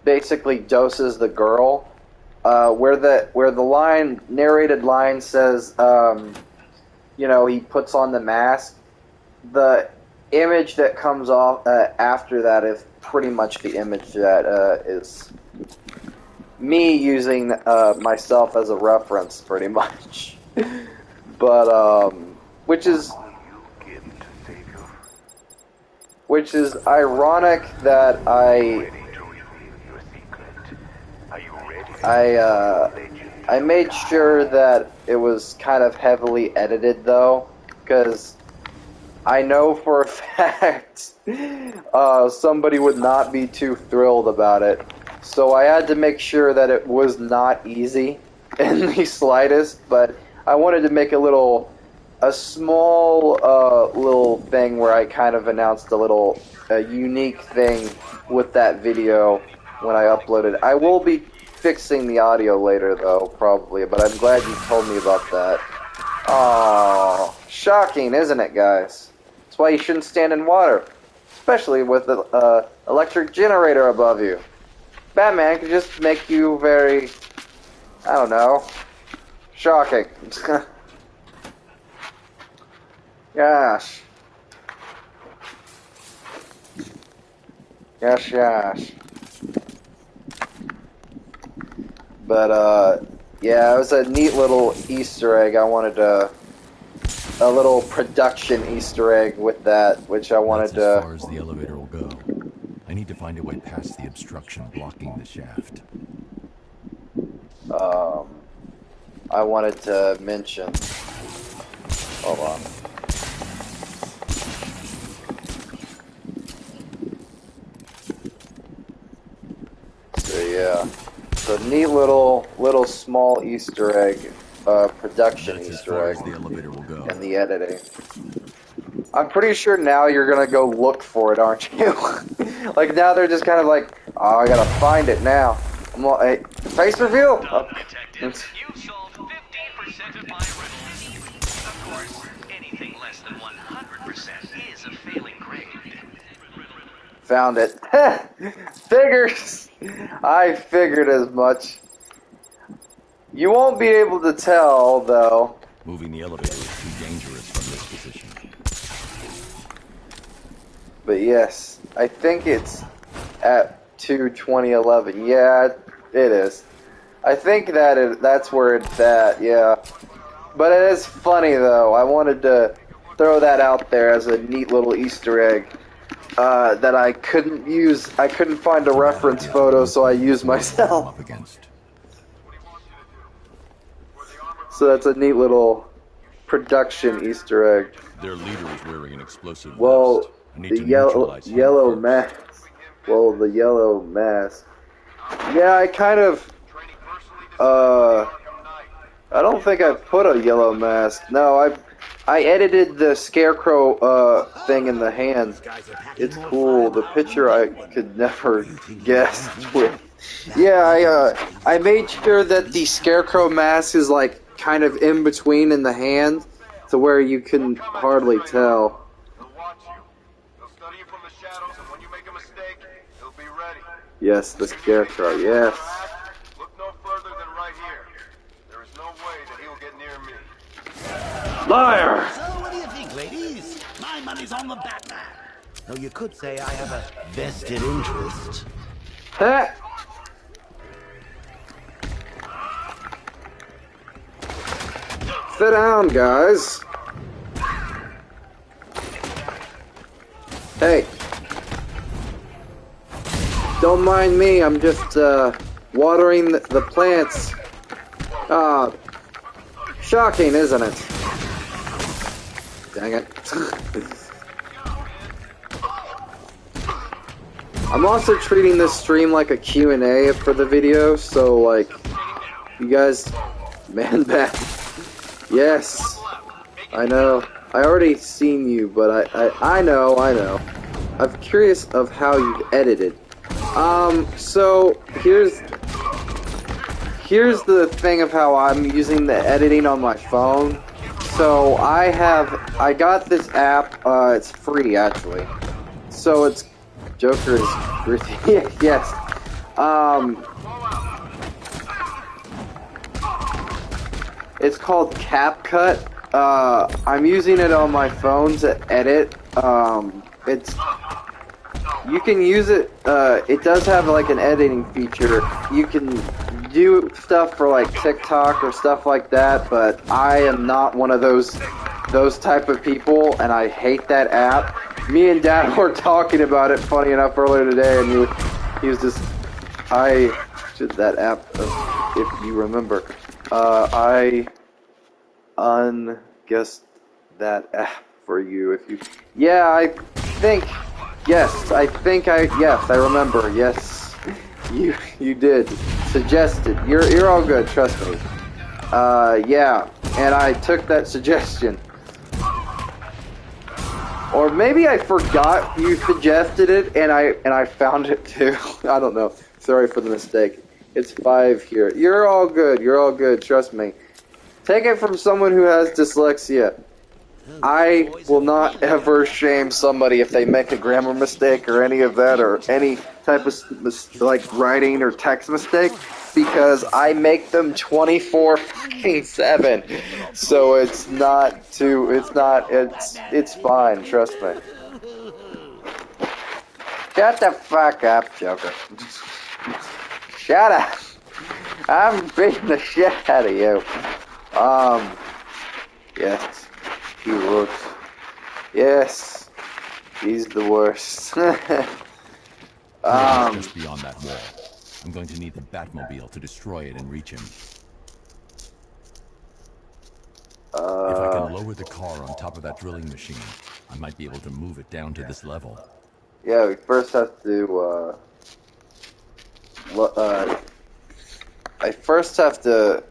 basically doses the girl, where the narrated line says, he puts on the mask. The image that comes off after that is pretty much the image that is me using myself as a reference, pretty much. But which is which is ironic that I made sure that it was kind of heavily edited though, because I know for a fact somebody would not be too thrilled about it. So I had to make sure that it was not easy in the slightest, but I wanted to make a small little thing where I kind of announced a unique thing with that video when I uploaded. I will be fixing the audio later though, probably, but I'm glad you told me about that. Oh, shocking, isn't it, guys? That's why you shouldn't stand in water, especially with the electric generator above you. Batman could just make you very, I don't know, shocking. Gosh. Gosh. But, yeah, it was a neat little Easter egg. I wanted a little production Easter egg with that, which I wanted That's as far as the elevator will go. I need to find a way past the obstruction blocking the shaft. I wanted to mention. Hold on. So yeah, so neat little small Easter egg, production That's Easter egg as the elevator will go. in the editing. I'm pretty sure now you're gonna go look for it, aren't you? Like now they're just kind of like, oh, I gotta find it now. Hey, face reveal. Oh. Detective, you solved 15% of my riddles. Of course, anything less than 100% is a failing grade. Found it. Figures. I figured as much. You won't be able to tell though. Moving the elevator is too dangerous from this position. But yes, I think it's at 2/2011. Yeah, it is. I think that's where it's at, yeah. But it is funny though. I wanted to throw that out there as a neat little Easter egg that I couldn't use. I couldn't find a reference photo, so I used myself. So that's a neat little production Easter egg. Their leader is wearing an explosive Well, vest. I need the to neutralize him yellow first. mask. Well, the yellow mask. Yeah, I kind of. I don't think I put a yellow mask. No, I edited the scarcrow thing in the hand. It's cool. The picture I could never guess with. Yeah, I made sure that the scarecrow mask is like kind of in between in the hand, to where you can hardly tell. Yes, the scarecrow. Yes. Look no further than right here. There is no way that he will get near me. Liar! So what do you think, ladies? My money's on the Batman. Though you could say I have a vested interest. Huh? Sit down, guys. Hey. Don't mind me, I'm just, watering the plants. Shocking, isn't it? Dang it. I'm also treating this stream like a Q&A for the video, so, like, you guys, man back. Yes, I know. I already seen you, but I know. I'm curious of how you've edited. So here's the thing of how I'm using the editing on my phone. So I got this app, it's free actually. So it's Joker is yes. It's called CapCut. I'm using it on my phone to edit. You can use it, it does have like an editing feature. You can do stuff for like TikTok or stuff like that, but I am not one of those type of people, and I hate that app. Me and Dad were talking about it, funny enough, earlier today, and he was just, that app, if you remember, I unguessed that app for you, if you, yeah, I think, yes, I remember, yes, you did, suggested, you're all good, trust me, yeah, and I took that suggestion. Or maybe I forgot you suggested it, and I found it too. I don't know. Sorry for the mistake. It's 5 here. You're all good. You're all good. Trust me. Take it from someone who has dyslexia. I will not ever shame somebody if they make a grammar mistake or any of that, or any type of like writing or text mistake, because I make them 24/7. So it's fine, trust me. Shut the fuck up, Joker. Shut up. I'm beating the shit out of you. Yes. He works. Yes. He's the worst. Just beyond that wall. I'm going to need the Batmobile to destroy it and reach him. If I can lower the car on top of that drilling machine, I might be able to move it down to this level. Yeah, we first have to, I first have to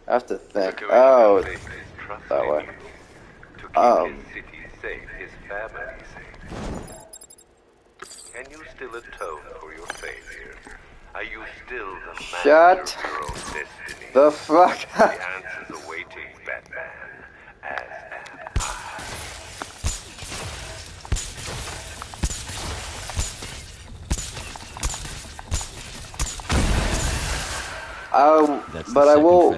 think. Oh, that way. To keep his city safe, his family safe. Can you still atone for your failure? Are you still the master of your own destiny? The fuck The answer's awaiting, Batman, as but I will,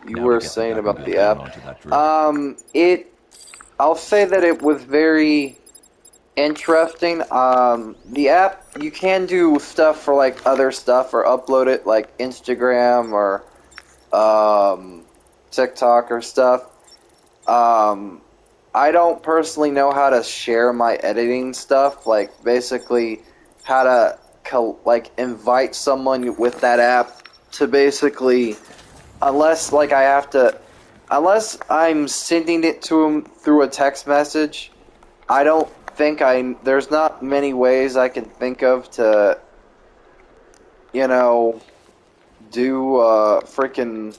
you were saying about the app. I'll say that it was very interesting. The app, you can do stuff for like other stuff or upload it like Instagram or TikTok or stuff. I don't personally know how to share my editing stuff, like basically how to invite someone with that app to basically, unless I'm sending it to them through a text message. I don't think there's not many ways I can think of to, you know, do freaking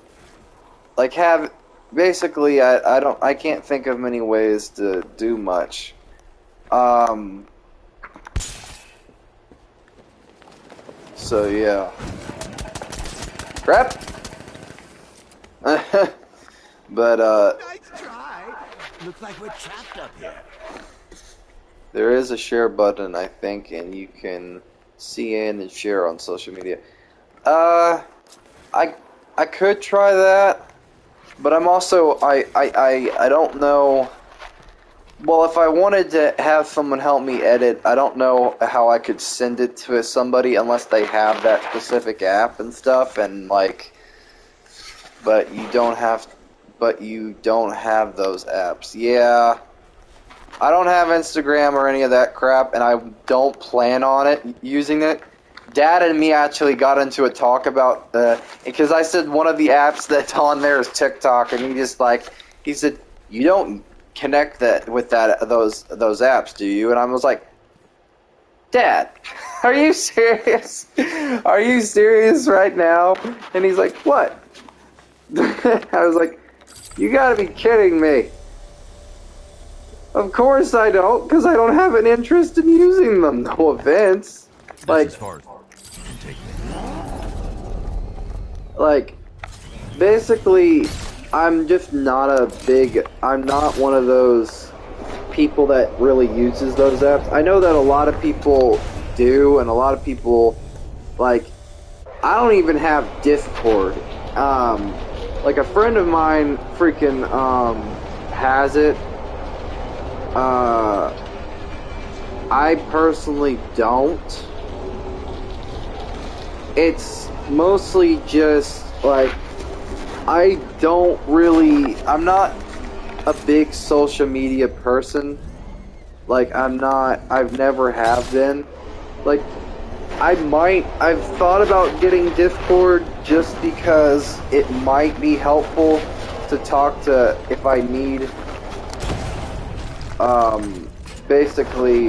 like have basically I can't think of many ways to do much. So yeah. Crap. But Nice try. Looks like we're trapped up here. there is a share button, I think, and you can see and share on social media. I could try that, but I'm also I don't know. Well, if I wanted to have someone help me edit, I don't know how I could send it to somebody unless they have that specific app and stuff, and like, but you don't have those apps. Yeah. I don't have Instagram or any of that crap, and I don't plan on using it. Dad and me actually got into a talk about because I said one of the apps that's on there is TikTok, and he said, you don't connect that with those apps, do you? And I was like, Dad, are you serious? Are you serious right now? And he's like, what? I was like, you gotta be kidding me. Of course I don't, because I don't have an interest in using them. No offense. Like, basically, I'm just not I'm not one of those people that really uses those apps. I know that a lot of people do, and a lot of people, like, I don't even have Discord. Like, a friend of mine freaking, has it. I personally don't. It's mostly just, like, I'm not a big social media person. Like, I've never have been. Like, I've thought about getting Discord just because it might be helpful to talk to if I need, basically,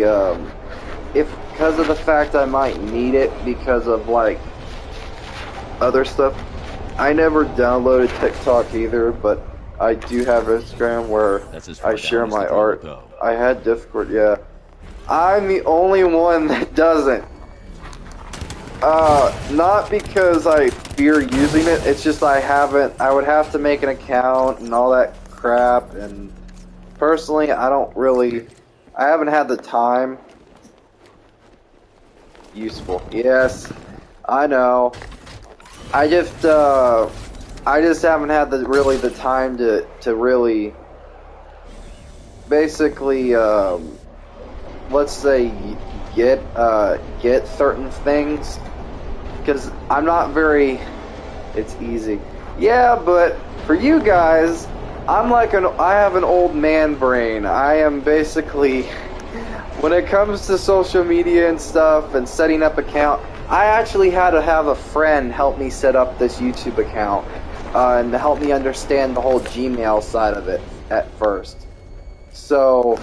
because of the fact I might need it because of, like, other stuff. I never downloaded TikTok either, but I do have Instagram where I share my art. I had Discord, yeah. I'm the only one that doesn't. Not because I fear using it, it's just I would have to make an account and all that crap, and personally, I haven't had the time. Useful. Yes, I know. I just haven't had the time to really, basically, let's say, get certain things, because I'm not very, it's easy. Yeah, but for you guys, I have an old man brain. I am basically, when it comes to social media and stuff and setting up account, I actually had to have a friend help me set up this YouTube account, and help me understand the whole Gmail side of it at first. So,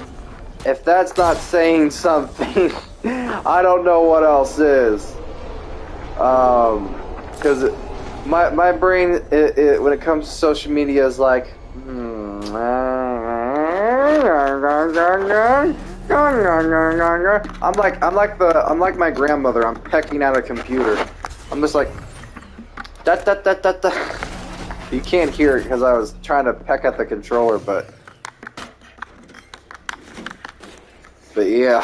if that's not saying something, I don't know what else is. Because my brain, when it comes to social media, is like, I'm like my grandmother. I'm pecking at a computer. I'm just like, da da da da da. You can't hear it because I was trying to peck at the controller, but yeah.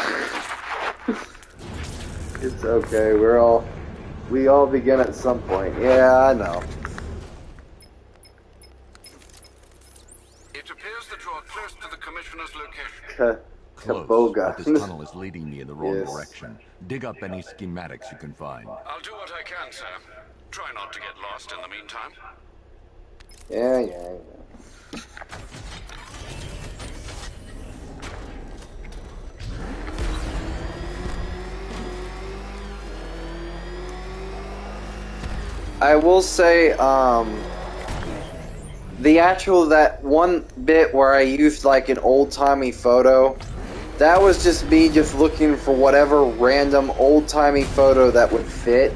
It's okay, we all begin at some point. Yeah, I know. It appears that you are close to the Commissioner's location. Close, but this tunnel is leading me in the wrong direction. Dig up any schematics you can find. I'll do what I can, sir. Try not to get lost in the meantime. Yeah. I will say, that one bit where I used like an old-timey photo, that was just me just looking for whatever random old-timey photo that would fit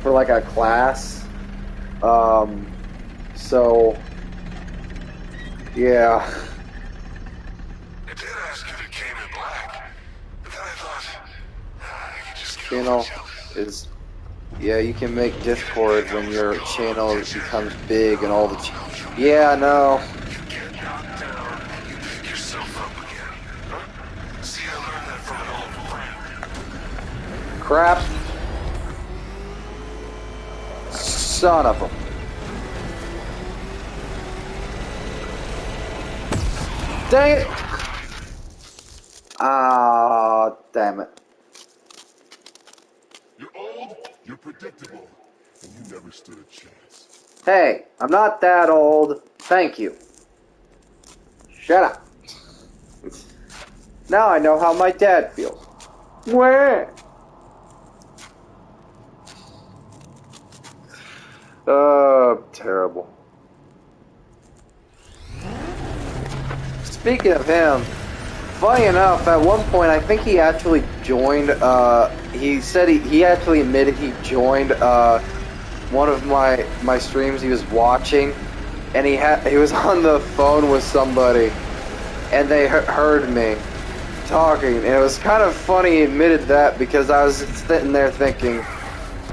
for like a class. So, yeah. I did ask if it came in black, but then I thought, I could just get Channel is, yeah, you can make Discord when your channel becomes big and all the yeah, I know. You get knocked down, you pick yourself up again. Huh? See, I learned that from an old friend. Crap. Son of a... Dang it! Ah, damn it. You're old, you're predictable, and you never stood a chance. Hey, I'm not that old. Thank you. Shut up. Now I know how my dad feels. Where? Terrible. Speaking of him, funny enough, at one point I think he actually joined, he said he actually admitted he joined, one of my streams he was watching, and he was on the phone with somebody, and they heard me talking, and it was kind of funny he admitted that, because I was sitting there thinking,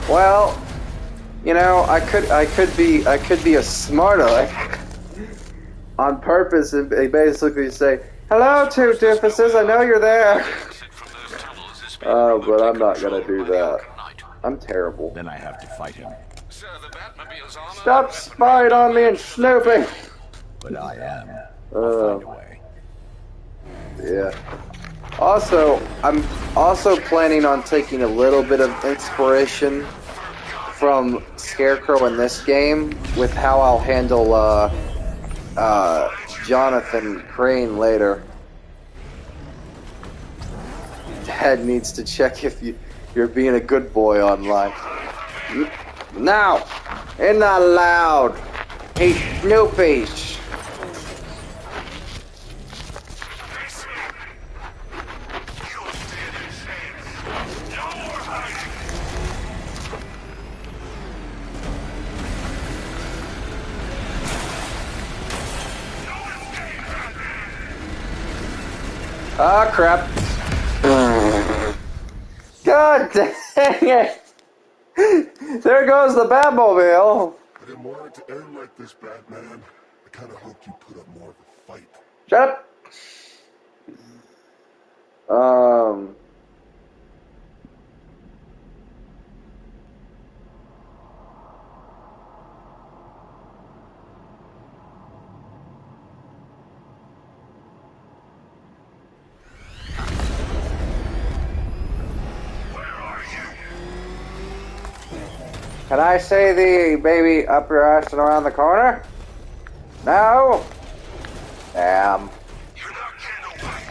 well, you know, I could be a smart aleck on purpose and basically say, hello, two doofuses, I know you're there. But I'm not gonna do that. I'm terrible. Then I have to fight him. Stop spying on me and snooping! But I am. I'll find a way. Yeah. Also, I'm also planning on taking a little bit of inspiration from Scarecrow in this game with how I'll handle Jonathan Crane later. Dad needs to check if you're being a good boy online. Now! It's not loud! Hey, Snoopies! Ah, crap. God dang it! There goes the Batmobile! I didn't want it to end like this, Batman. I kinda hoped you'd put up more of a fight. Shut up! Can I say the baby up your ass and around the corner? No? Damn. You're not getting away.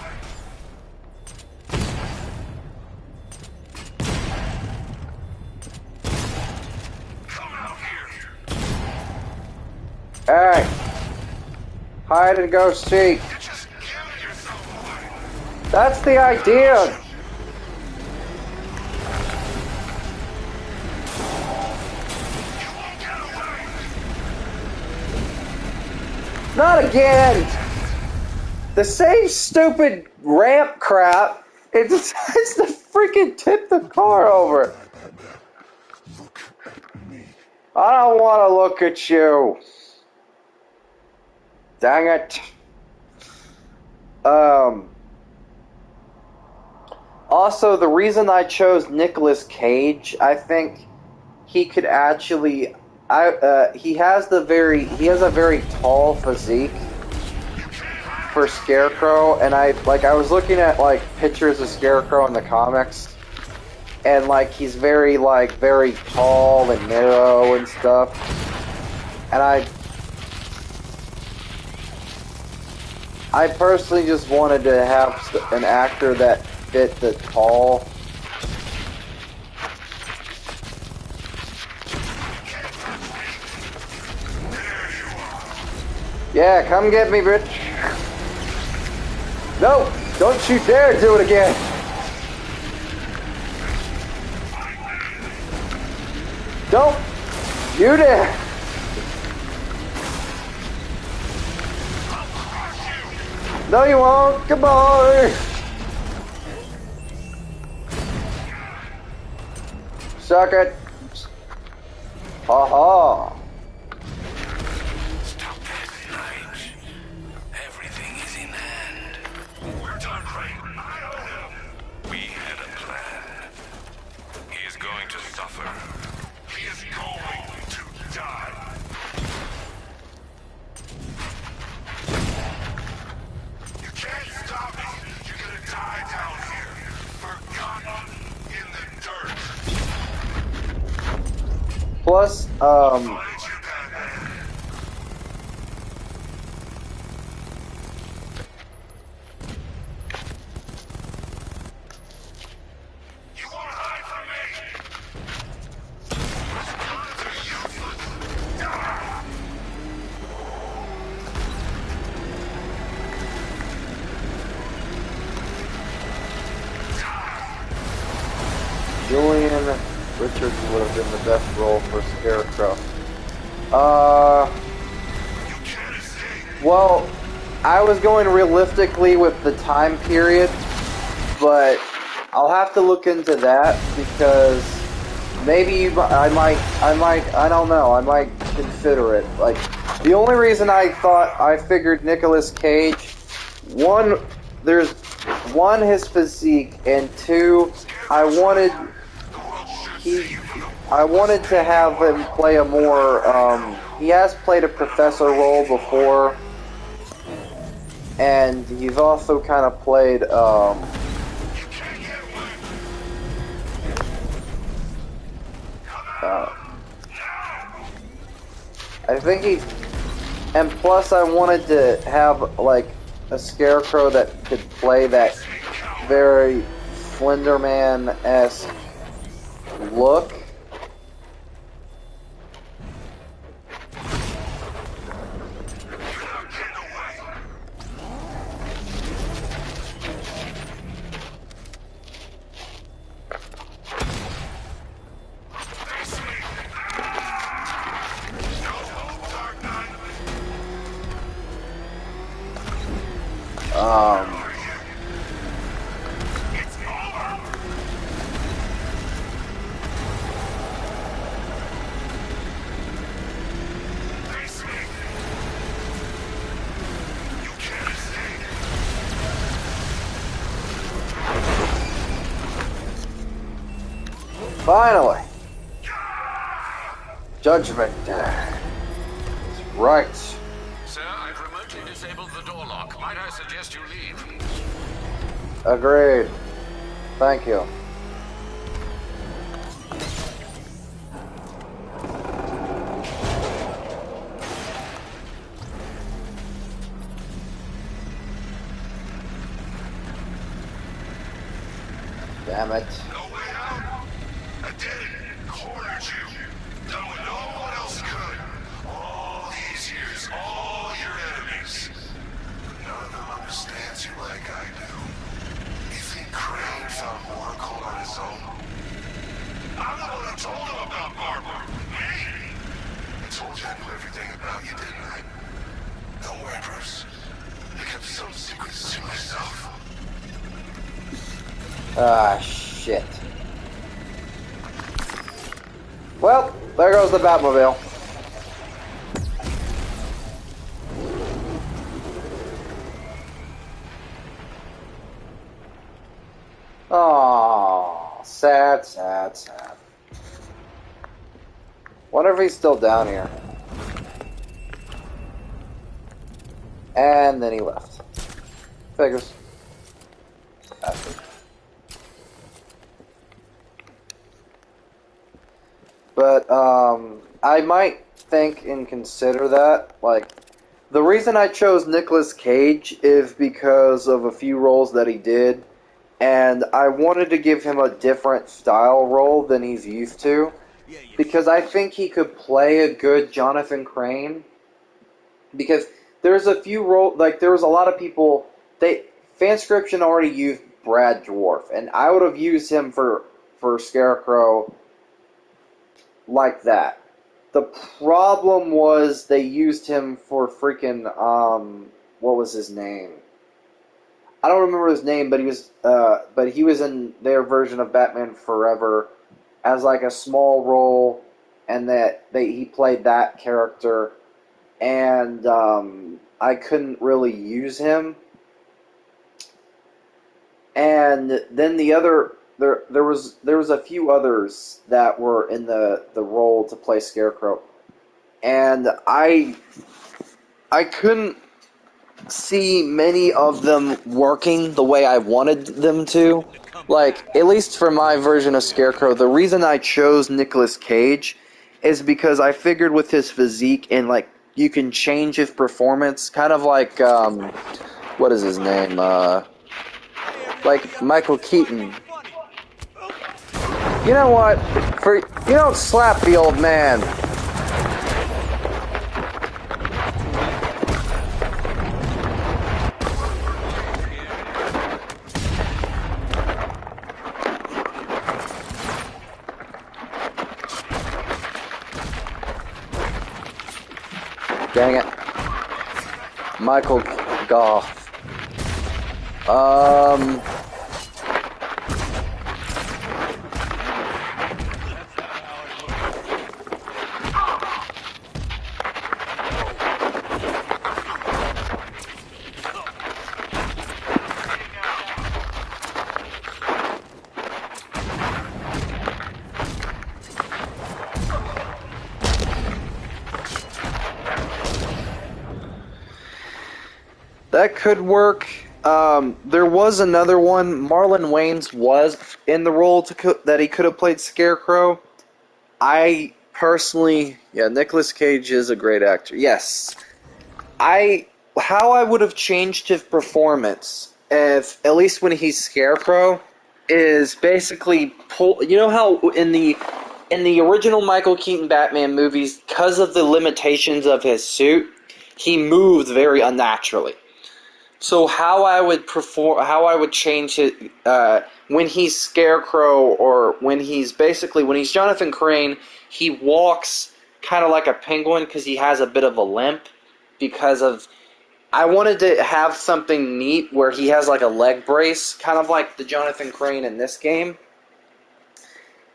Come out here. Hey. Hide and go seek. You're just giving yourself away. That's the idea. Not again! The same stupid ramp crap. It decides to freaking tip the car over. Look at me. I don't want to look at you. Dang it. Also, the reason I chose Nicolas Cage, I think he could actually... he has a very tall physique for Scarecrow, and I was looking at pictures of Scarecrow in the comics, and he's very tall and narrow and stuff, and I personally just wanted to have an actor that fit the tall. Yeah, come get me, bitch. No, don't you dare do it again. Don't you dare. No, you won't. Goodbye. Suck it. Ha ha. Plus, Julian Richards would have been the best role for Scarecrow. Well, I was going realistically with the time period, but I'll have to look into that because maybe I don't know, I might consider it. The only reason I figured Nicolas Cage, one, his physique, and two, I wanted to have him play a more, he has played a professor role before, and he's also kind of played, I think And plus, I wanted to have, like, a Scarecrow that could play that very Slenderman-esque look. Finally! Judgment. Right. Sir, I've remotely disabled the door lock. Might I suggest you leave? Agreed. Thank you. Damn it. No way out. I did it. Cornered you. Done what no one else could. All these years, all your enemies. But none of them understands you like I do. You think Crane found Oracle on his own? I'm the one who told him about Barbara. Me? I told you I knew everything about you, didn't I? Don't worry, Bruce. I kept some secrets to myself. Ah, shit. Well, there goes the Batmobile. Oh, sad, sad, sad. Wonder if he's still down here. And then he left. Figures. Bastard. But, I might think and consider that. Like, the reason I chose Nicolas Cage is because of a few roles that he did, and I wanted to give him a different style role than he's used to, because I think he could play a good Jonathan Crane, because there's a few roles, like, there was a lot of people, Fanscription already used Brad Dwarf, and I would have used him for Scarecrow like that. The problem was they used him for freaking, what was his name? I don't remember his name, but he was in their version of Batman Forever as like a small role, and he played that character, and I couldn't really use him. And then the other there was a few others that were in the role to play Scarecrow, and I couldn't see many of them working the way I wanted them to. Like, at least for my version of Scarecrow, the reason I chose Nicolas Cage is because I figured with his physique and, like, you can change his performance, kind of like, what is his name, like Michael Keaton. You know what? You don't slap the old man. Dang it. Michael Goff. That could work. There was another one. Marlon Wayans was in the role that he could have played Scarecrow. I personally, Nicolas Cage is a great actor. Yes. how I would have changed his performance, if at least when he's Scarecrow, is basically pull. You know how in the original Michael Keaton Batman movies, because of the limitations of his suit, he moves very unnaturally. So how I would change it when he's Scarecrow, or when he's Jonathan Crane, he walks kind of like a penguin because he has a bit of a limp. Because of, I wanted to have something neat where he has like a leg brace, kind of like the Jonathan Crane in this game.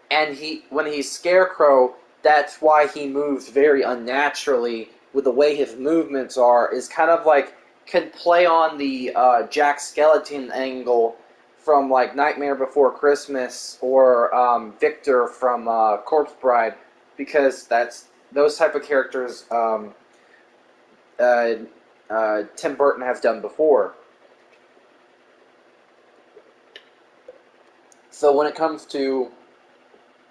And when he's Scarecrow, that's why he moves very unnaturally with the way his movements are, is kind of like, could play on the Jack Skellington angle from like Nightmare Before Christmas, or Victor from Corpse Bride, because those type of characters Tim Burton has done before. So when it comes to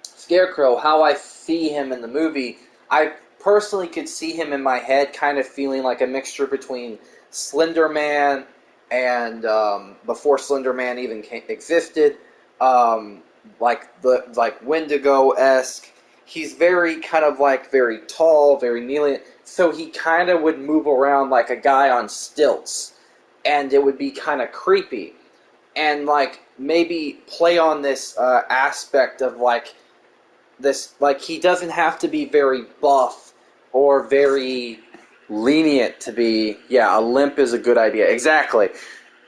Scarecrow, how I see him in the movie, I personally could see him in my head kind of feeling like a mixture between Slender Man and before Slender Man even existed, like Wendigo-esque. He's very kind of like very tall, very kneeling, so he kind of would move around like a guy on stilts, and it would be kind of creepy, and like maybe play on this aspect of like this, like he doesn't have to be very buff or very lenient to be, yeah, a limp is a good idea, exactly,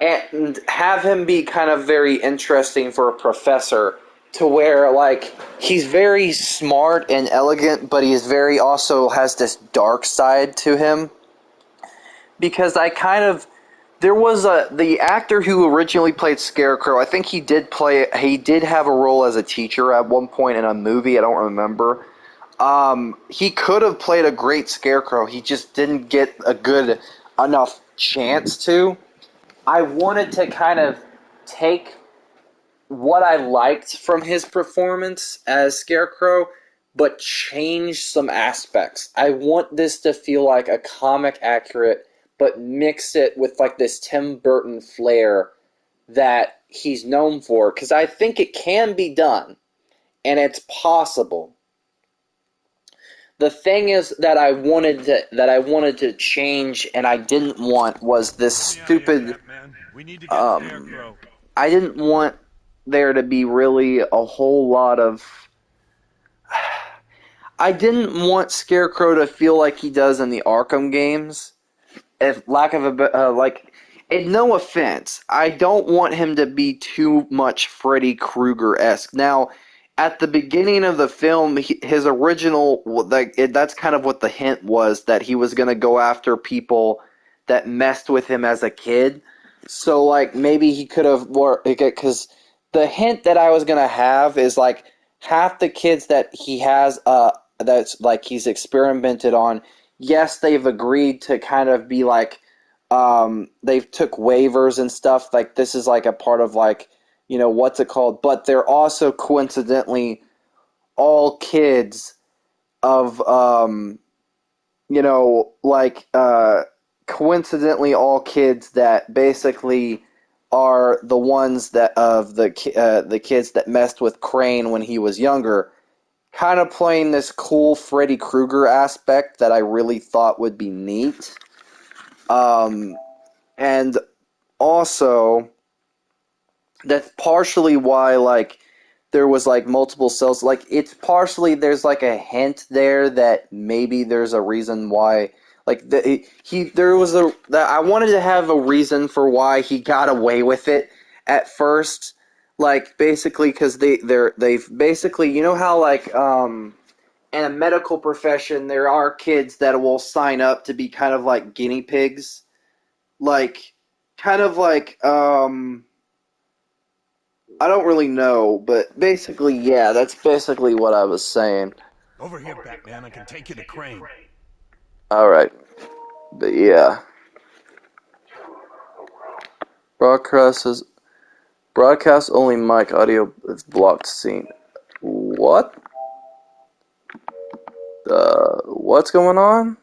and have him be kind of very interesting for a professor, to where like he's very smart and elegant, but he's very also has this dark side to him, because there was the actor who originally played Scarecrow. I think he did have a role as a teacher at one point in a movie. I don't remember. He could have played a great Scarecrow. He just didn't get a good enough chance to. I wanted to kind of take what I liked from his performance as Scarecrow, but change some aspects. I want this to feel like a comic accurate, but mix it with like this Tim Burton flair that he's known for, because I think it can be done, and it's possible. The thing is that I wanted to change, and I didn't want, was this stupid. I didn't want there to be really a whole lot of. I didn't want Scarecrow to feel like he does in the Arkham games. If lack of a like, and no offense, I don't want him to be too much Freddy Krueger-esque. Now, at the beginning of the film, his original, that's kind of what the hint was, that he was going to go after people that messed with him as a kid. So, like, maybe he could have, because the hint that I was going to have is, like, half the kids that he has, that's, like, he's experimented on, yes, they've agreed to kind of be, like, they've took waivers and stuff, like, this is, like, a part of, like, you know, what's it called? But they're also coincidentally all kids of, you know, like, coincidentally all kids that basically are the ones that, of the kids that messed with Crane when he was younger, kind of playing this cool Freddy Krueger aspect that I really thought would be neat. And also, that's partially why, like, there was, like, multiple cells. Like, it's partially, there's, like, a hint there that maybe there's a reason why, like, I wanted to have a reason for why he got away with it at first. Like, basically, because they've basically, you know how, like, in a medical profession, there are kids that will sign up to be kind of like guinea pigs. Like, kind of like, I don't really know, but basically, yeah, that's basically what I was saying. Over here, Batman. I can take you to Crane. Alright. But yeah. Broadcast only mic audio is blocked scene. What? What's going on?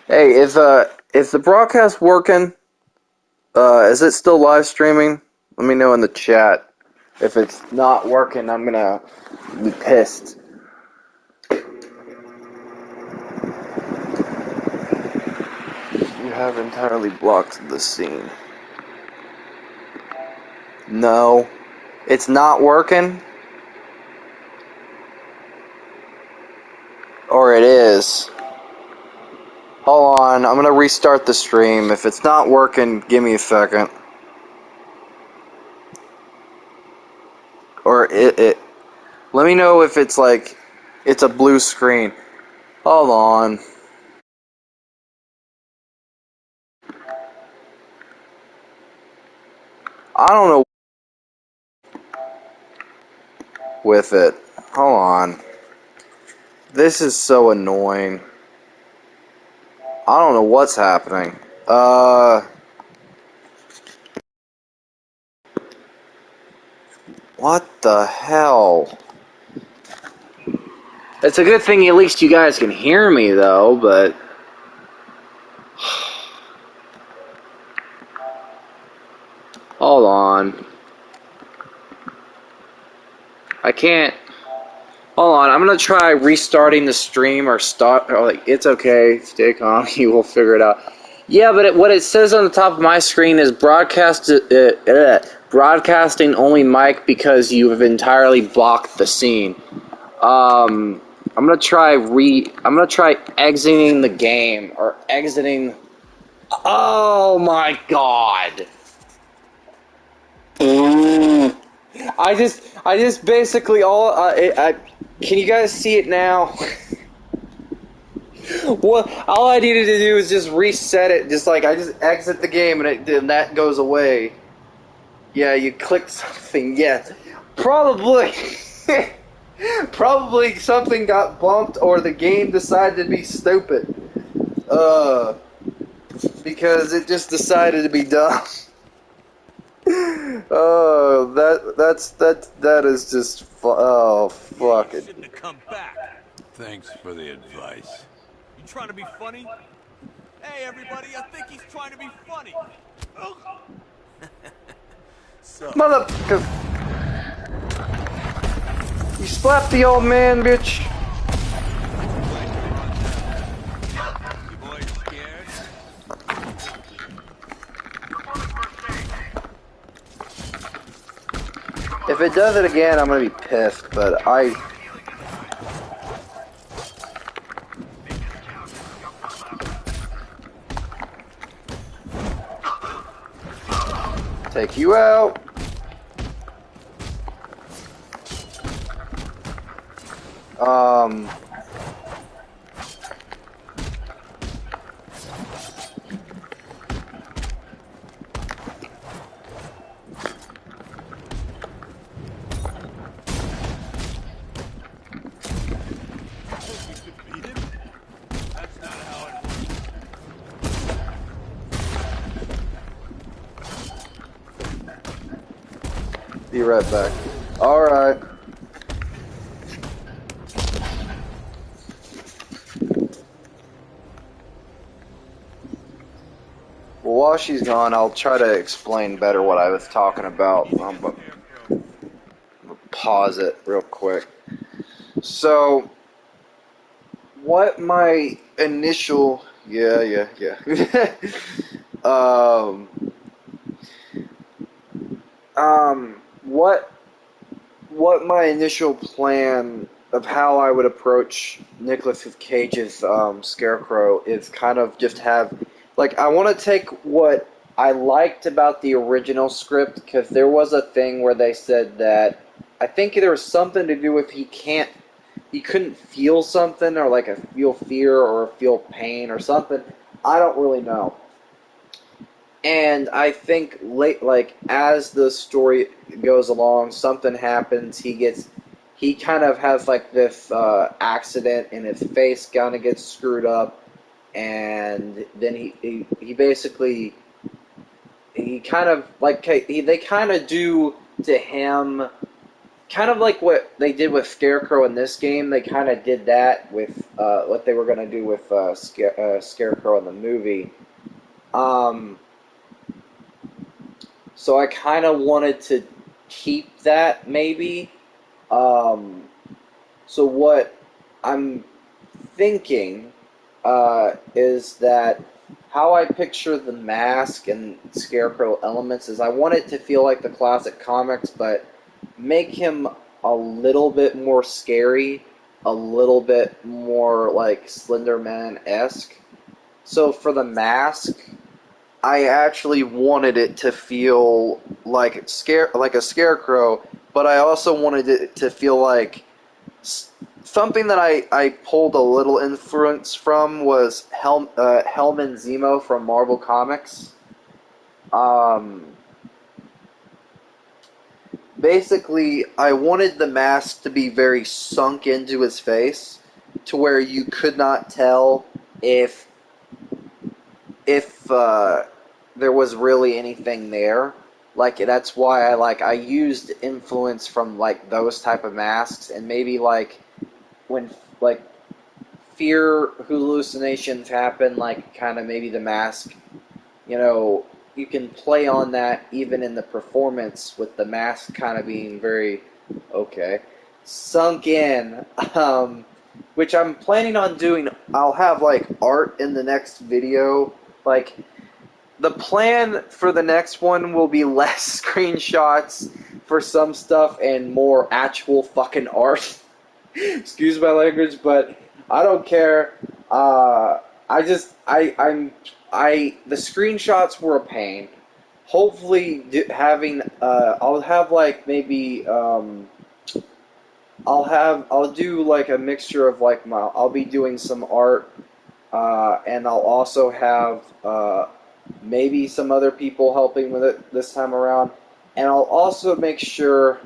Hey, Is the broadcast working? Is it still live streaming? Let me know in the chat. If it's not working, I'm gonna be pissed. You have entirely blocked the scene. No. It's not working? Or it is? Hold on, I'm gonna restart the stream. If it's not working, give me a second. Or it let me know if it's like, it's a blue screen. Hold on. I don't know with it. Hold on. This is so annoying. I don't know what's happening. What the hell? It's a good thing at least you guys can hear me though, but hold on. I can't. Hold on, I'm gonna try restarting the stream or start. Or like, it's okay, stay calm. You will figure it out. Yeah, but what it says on the top of my screen is broadcasting only mic because you have entirely blocked the scene. I'm gonna try exiting the game or exiting. Oh my god! I just basically can you guys see it now? Well, all I needed to do is just reset it. Just like I just exit the game and that goes away. Yeah, you clicked something. Yeah, probably. Probably something got bumped or the game decided to be stupid. Because it just decided to be dumb. Oh, that is just oh fuck it. Shouldn't have come back. Thanks for the advice. You trying to be funny? Hey, everybody! I think he's trying to be funny. So, Motherfucker! You slapped the old man, bitch. you boys scared? If it does it again, I'm gonna be pissed. But I. Take you out. That's not how it. Be right back. Alright. Well, while she's gone, I'll try to explain better what I was talking about. But pause it real quick. So, what my initial... Yeah. What my initial plan of how I would approach Nicolas Cage's Scarecrow is kind of just have, like, I want to take what I liked about the original script, because there was a thing where they said that, I think there was something to do with he couldn't feel something, or like feel fear or feel pain or something. I don't really know. And I think as the story goes along, something happens. He kind of has like this accident, and his face kind of gets screwed up, and then he basically they kind of do to him. Kind of like what they did with Scarecrow in this game, they kind of did that with what they were going to do with Scarecrow in the movie. So I kind of wanted to keep that, maybe. So what I'm thinking is that how I picture the mask and scarecrow elements is I want it to feel like the classic comics, but make him a little bit more scary, a little bit more like Slender Man-esque. So for the mask, I actually wanted it to feel like a scarecrow, but I also wanted it to feel like something that I pulled a little influence from was Hellman Zemo from Marvel Comics. Um, Basically, I wanted the mask to be very sunk into his face, to where you could not tell if there was really anything there. Like, that's why I used influence from like those type of masks, and maybe like when like fear hallucinations happen, like kind of maybe the mask, you know, you can play on that even in the performance with the mask kind of being very sunk in. Which I'm planning on doing. I'll have like art in the next video. Like, the plan for the next one will be less screenshots for some stuff and more actual fucking art. Excuse my language, but I don't care. The screenshots were a pain. Hopefully, I'll have like maybe, I'll do like a mixture of like I'll be doing some art, and I'll also have, maybe some other people helping with it this time around, and I'll also make sure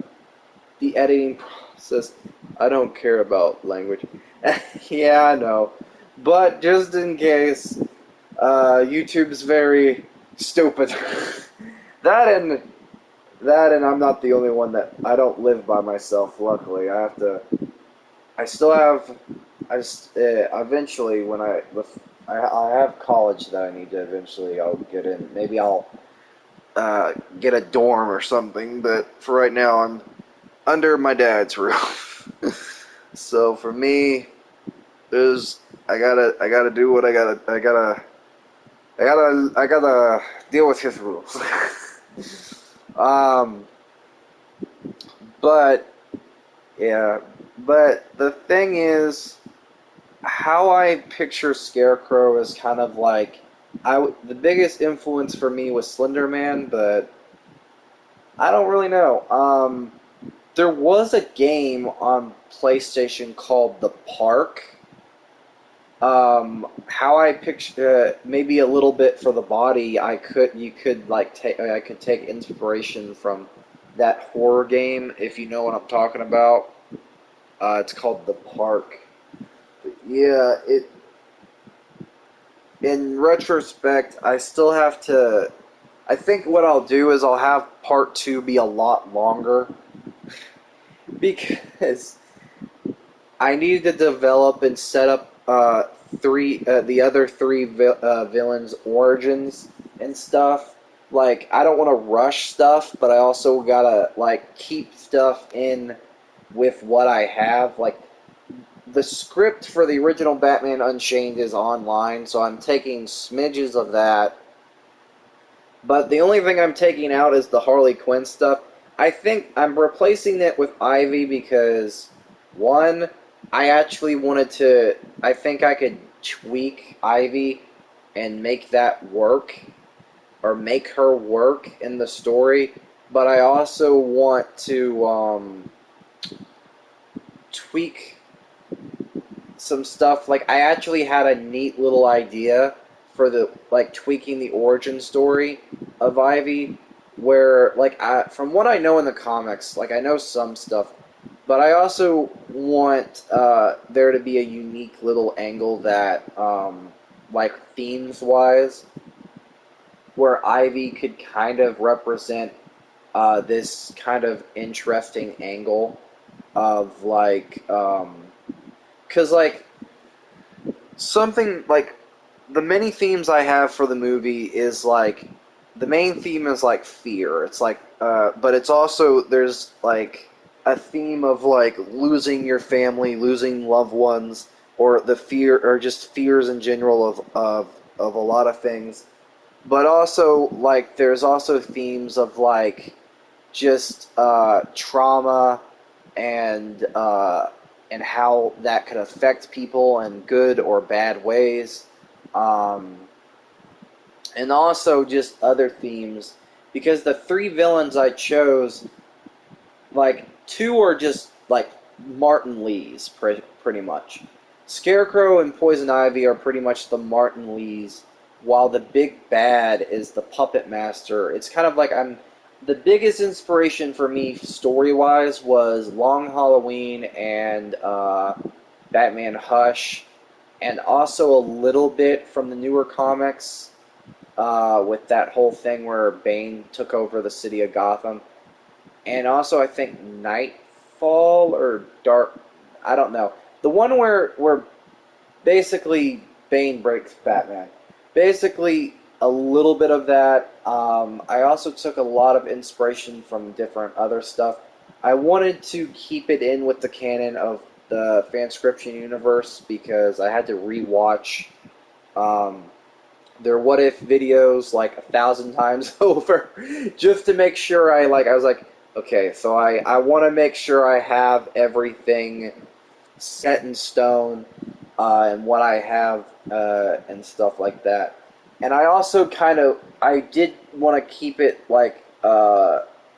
the editing process. I don't care about language. Yeah, I know. But just in case, YouTube's very stupid. that and I'm not the only one that I don't live by myself. Luckily, I still have. Eventually when I have college that I need to eventually I'll get in. Maybe I'll get a dorm or something. But for right now, I'm under my dad's roof. So for me, I gotta do what I gotta deal with his rules. But yeah, but the thing is, how I picture Scarecrow is kind of like the biggest influence for me was Slender Man, but I don't really know. There was a game on PlayStation called The Park. How I picture maybe a little bit for the body, I could take inspiration from that horror game, if you know what I'm talking about. It's called The Park. But yeah, in retrospect, I still have to. I think what I'll do is I'll have part 2 be a lot longer, because I need to develop and set up the other three villains' origins and stuff. Like, I don't want to rush stuff, but I also gotta like keep stuff in with what I have. Like, the script for the original Batman Unchained is online, so I'm taking smidges of that. But the only thing I'm taking out is the Harley Quinn stuff. I think I'm replacing it with Ivy because, one, I actually wanted to. I think I could tweak Ivy and make that work, or make her work in the story. But I also want to tweak some stuff. Like, I actually had a neat little idea for tweaking the origin story of Ivy, where from what I know in the comics, like, I know some stuff, but I also want there to be a unique little angle that, like, themes wise, where Ivy could kind of represent this kind of interesting angle of because something like the many themes I have for the movie is like the main theme is like fear. It's like, but it's also there's like a theme of like losing your family, losing loved ones, or the fear, or just fears in general of a lot of things. But also like there's also themes of like just trauma and how that could affect people in good or bad ways. Um, and also just other themes, because the three villains I chose, like two are just like Martin Lees, pretty much. Scarecrow and Poison Ivy are pretty much the Martin Lees, while the big bad is the Puppet Master. It's kind of like the biggest inspiration for me story-wise was Long Halloween and Batman Hush, and also a little bit from the newer comics with that whole thing where Bane took over the city of Gotham. And also, I think Nightfall or Dark, I don't know. The one where basically Bane breaks Batman. Basically, a little bit of that. I also took a lot of inspiration from different other stuff. I wanted to keep it in with the canon of the fanscription universe because I had to rewatch their what if videos like 1,000 times over just to make sure I was like, okay, so I want to make sure I have everything set in stone and what I have and stuff like that. And I also I did want to keep it like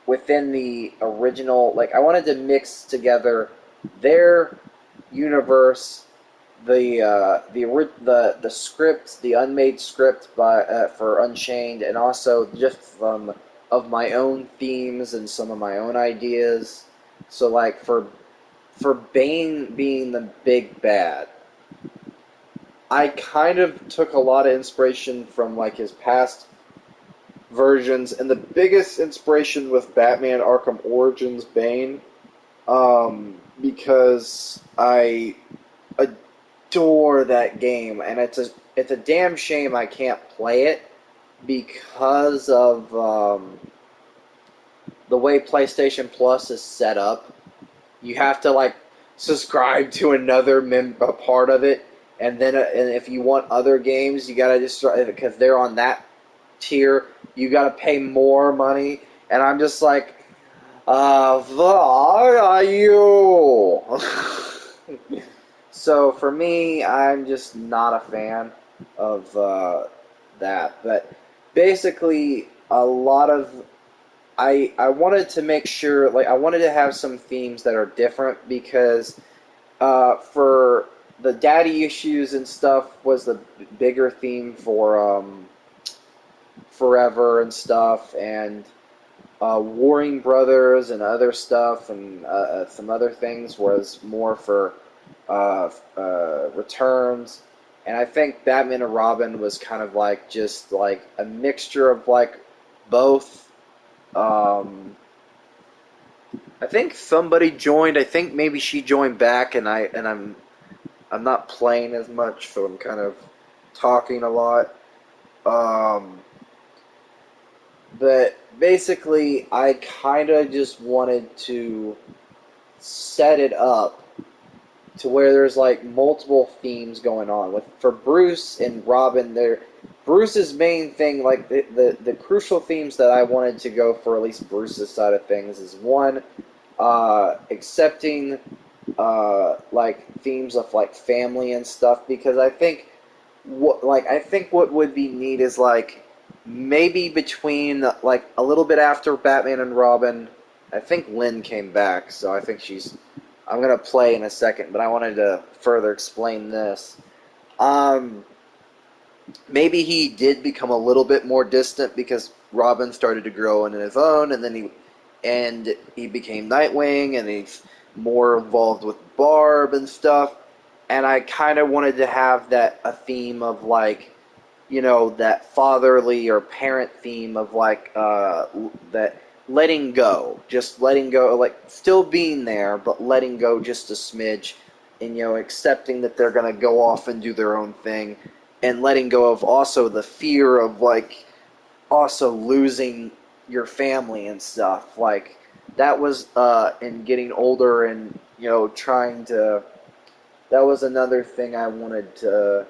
within the original, like I wanted to mix together their universe, the script, the unmade script for Unchained, and also just of my own themes and some of my own ideas. So like for Bane being the big bad, I kind of took a lot of inspiration from like his past versions, and the biggest inspiration with Batman Arkham Origins Bane, because I adore that game, and it's a damn shame I can't play it because of the way PlayStation Plus is set up. You have to like subscribe to another a part of it, and then and if you want other games, you gotta just because they're on that tier, you gotta pay more money, and I'm just like, why are you? So for me, I'm just not a fan of that. But basically, a lot of I wanted to make sure, like I wanted to have some themes that are different because for the daddy issues and stuff was the bigger theme for Forever and stuff, and Warring Brothers and other stuff, and some other things was more for Returns. And I think Batman and Robin was kind of like just like a mixture of like both. I think somebody joined. I think maybe she joined back, and I'm not playing as much, so I'm kind of talking a lot. But basically, I kind of just wanted to set it up to where there's like multiple themes going on. For Bruce and Robin, Bruce's main thing, like the crucial themes that I wanted to go for, at least Bruce's side of things, is one, accepting like themes of like family and stuff, because I think what would be neat is like maybe between like a little bit after Batman and Robin, I think Lynn came back, so I think I'm gonna play in a second, but I wanted to further explain this. Maybe he did become a little bit more distant because Robin started to grow into his own, and then he became Nightwing, and he's more involved with Barb and stuff. And I kind of wanted to have a theme of like, that fatherly or parent theme of like that letting go, just letting go, like still being there, but letting go just a smidge, and accepting that they're gonna go off and do their own thing, and letting go of also the fear of, like, also losing your family and stuff. Like, that was, in getting older and, you know, trying to, that was another thing I wanted to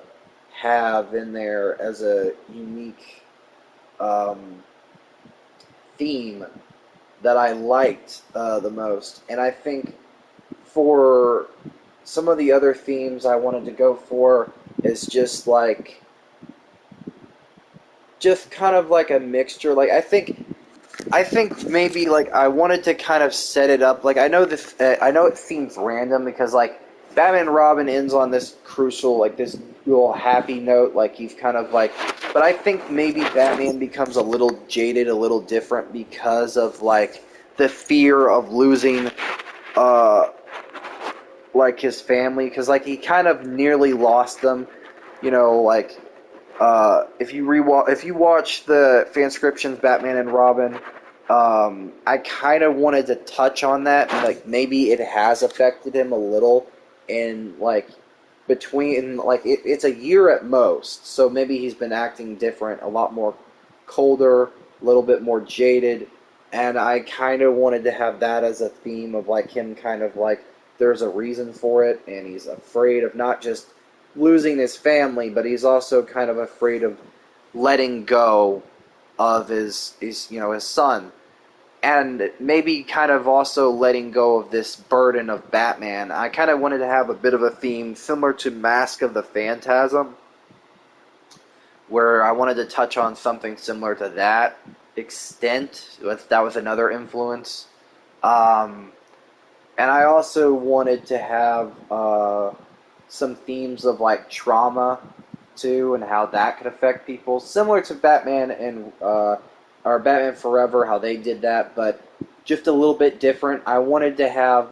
have in there as a unique, theme that I liked, the most. And I think for some of the other themes I wanted to go for is just like, just kind of like a mixture. Like, I think maybe, like, I wanted to kind of set it up. Like, I know this, I know it seems random because, like, Batman and Robin ends on this crucial, like, this little happy note. Like, he's kind of like, but I think maybe Batman becomes a little jaded, a little different because of, like, the fear of losing, like, his family. Because, like, he kind of nearly lost them, you know, like, if you watch the fanscriptions Batman and Robin, I kind of wanted to touch on that. Like, maybe it has affected him a little, and like between, like, it's a year at most, so maybe he's been acting different, a lot more colder, a little bit more jaded, and I kind of wanted to have that as a theme of, like, him kind of like there's a reason for it, and he's afraid of not just losing his family, but he's also kind of afraid of letting go of his you know, his son, and maybe kind of also letting go of this burden of Batman. I kind of wanted to have a bit of a theme similar to Mask of the Phantasm, where I wanted to touch on something similar to that extent. That was another influence. And I also wanted to have some themes of, like, trauma too, and how that could affect people, similar to Batman and or Batman Forever, how they did that, but just a little bit different. I wanted to have.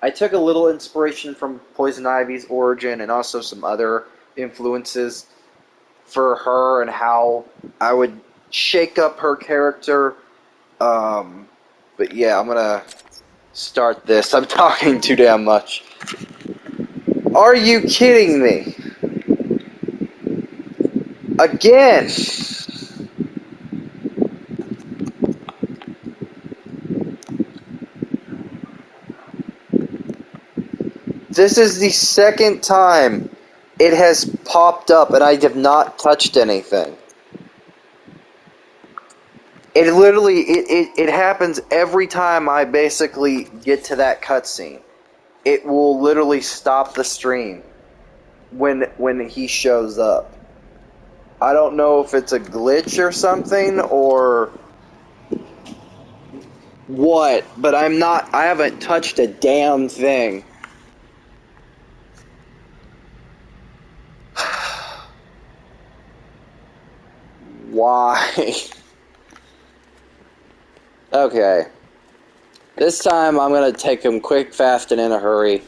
I took a little inspiration from Poison Ivy's origin and also some other influences for her and how I would shake up her character. But yeah, I'm gonna start this. I'm talking too damn much. Are you kidding me? Again! This is the second time it has popped up and I have not touched anything. It literally, it happens every time I basically get to that cutscene. It will literally stop the stream when he shows up. I don't know if it's a glitch or something or what, but I haven't touched a damn thing. Why? Okay. This time I'm gonna take him quick, fast, and in a hurry.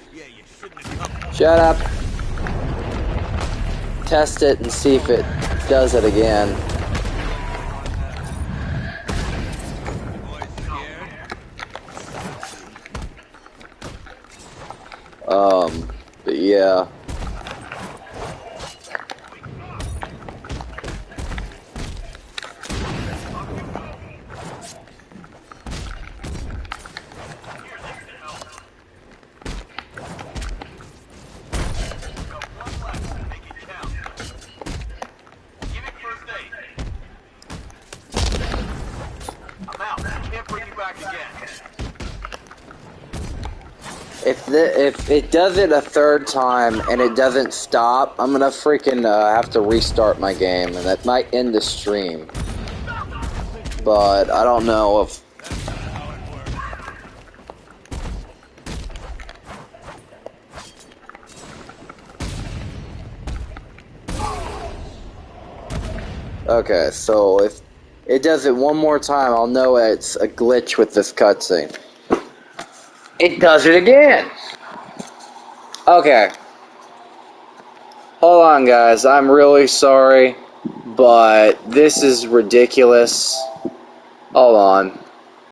Shut up. Test it and see if it does it again. But yeah. If it does it a third time and it doesn't stop, I'm gonna freaking have to restart my game, and that might end the stream. But I don't know if... Okay, so if it does it one more time, I'll know it's a glitch with this cutscene. It does it again! Okay. Hold on, guys. I'm really sorry, but this is ridiculous. Hold on.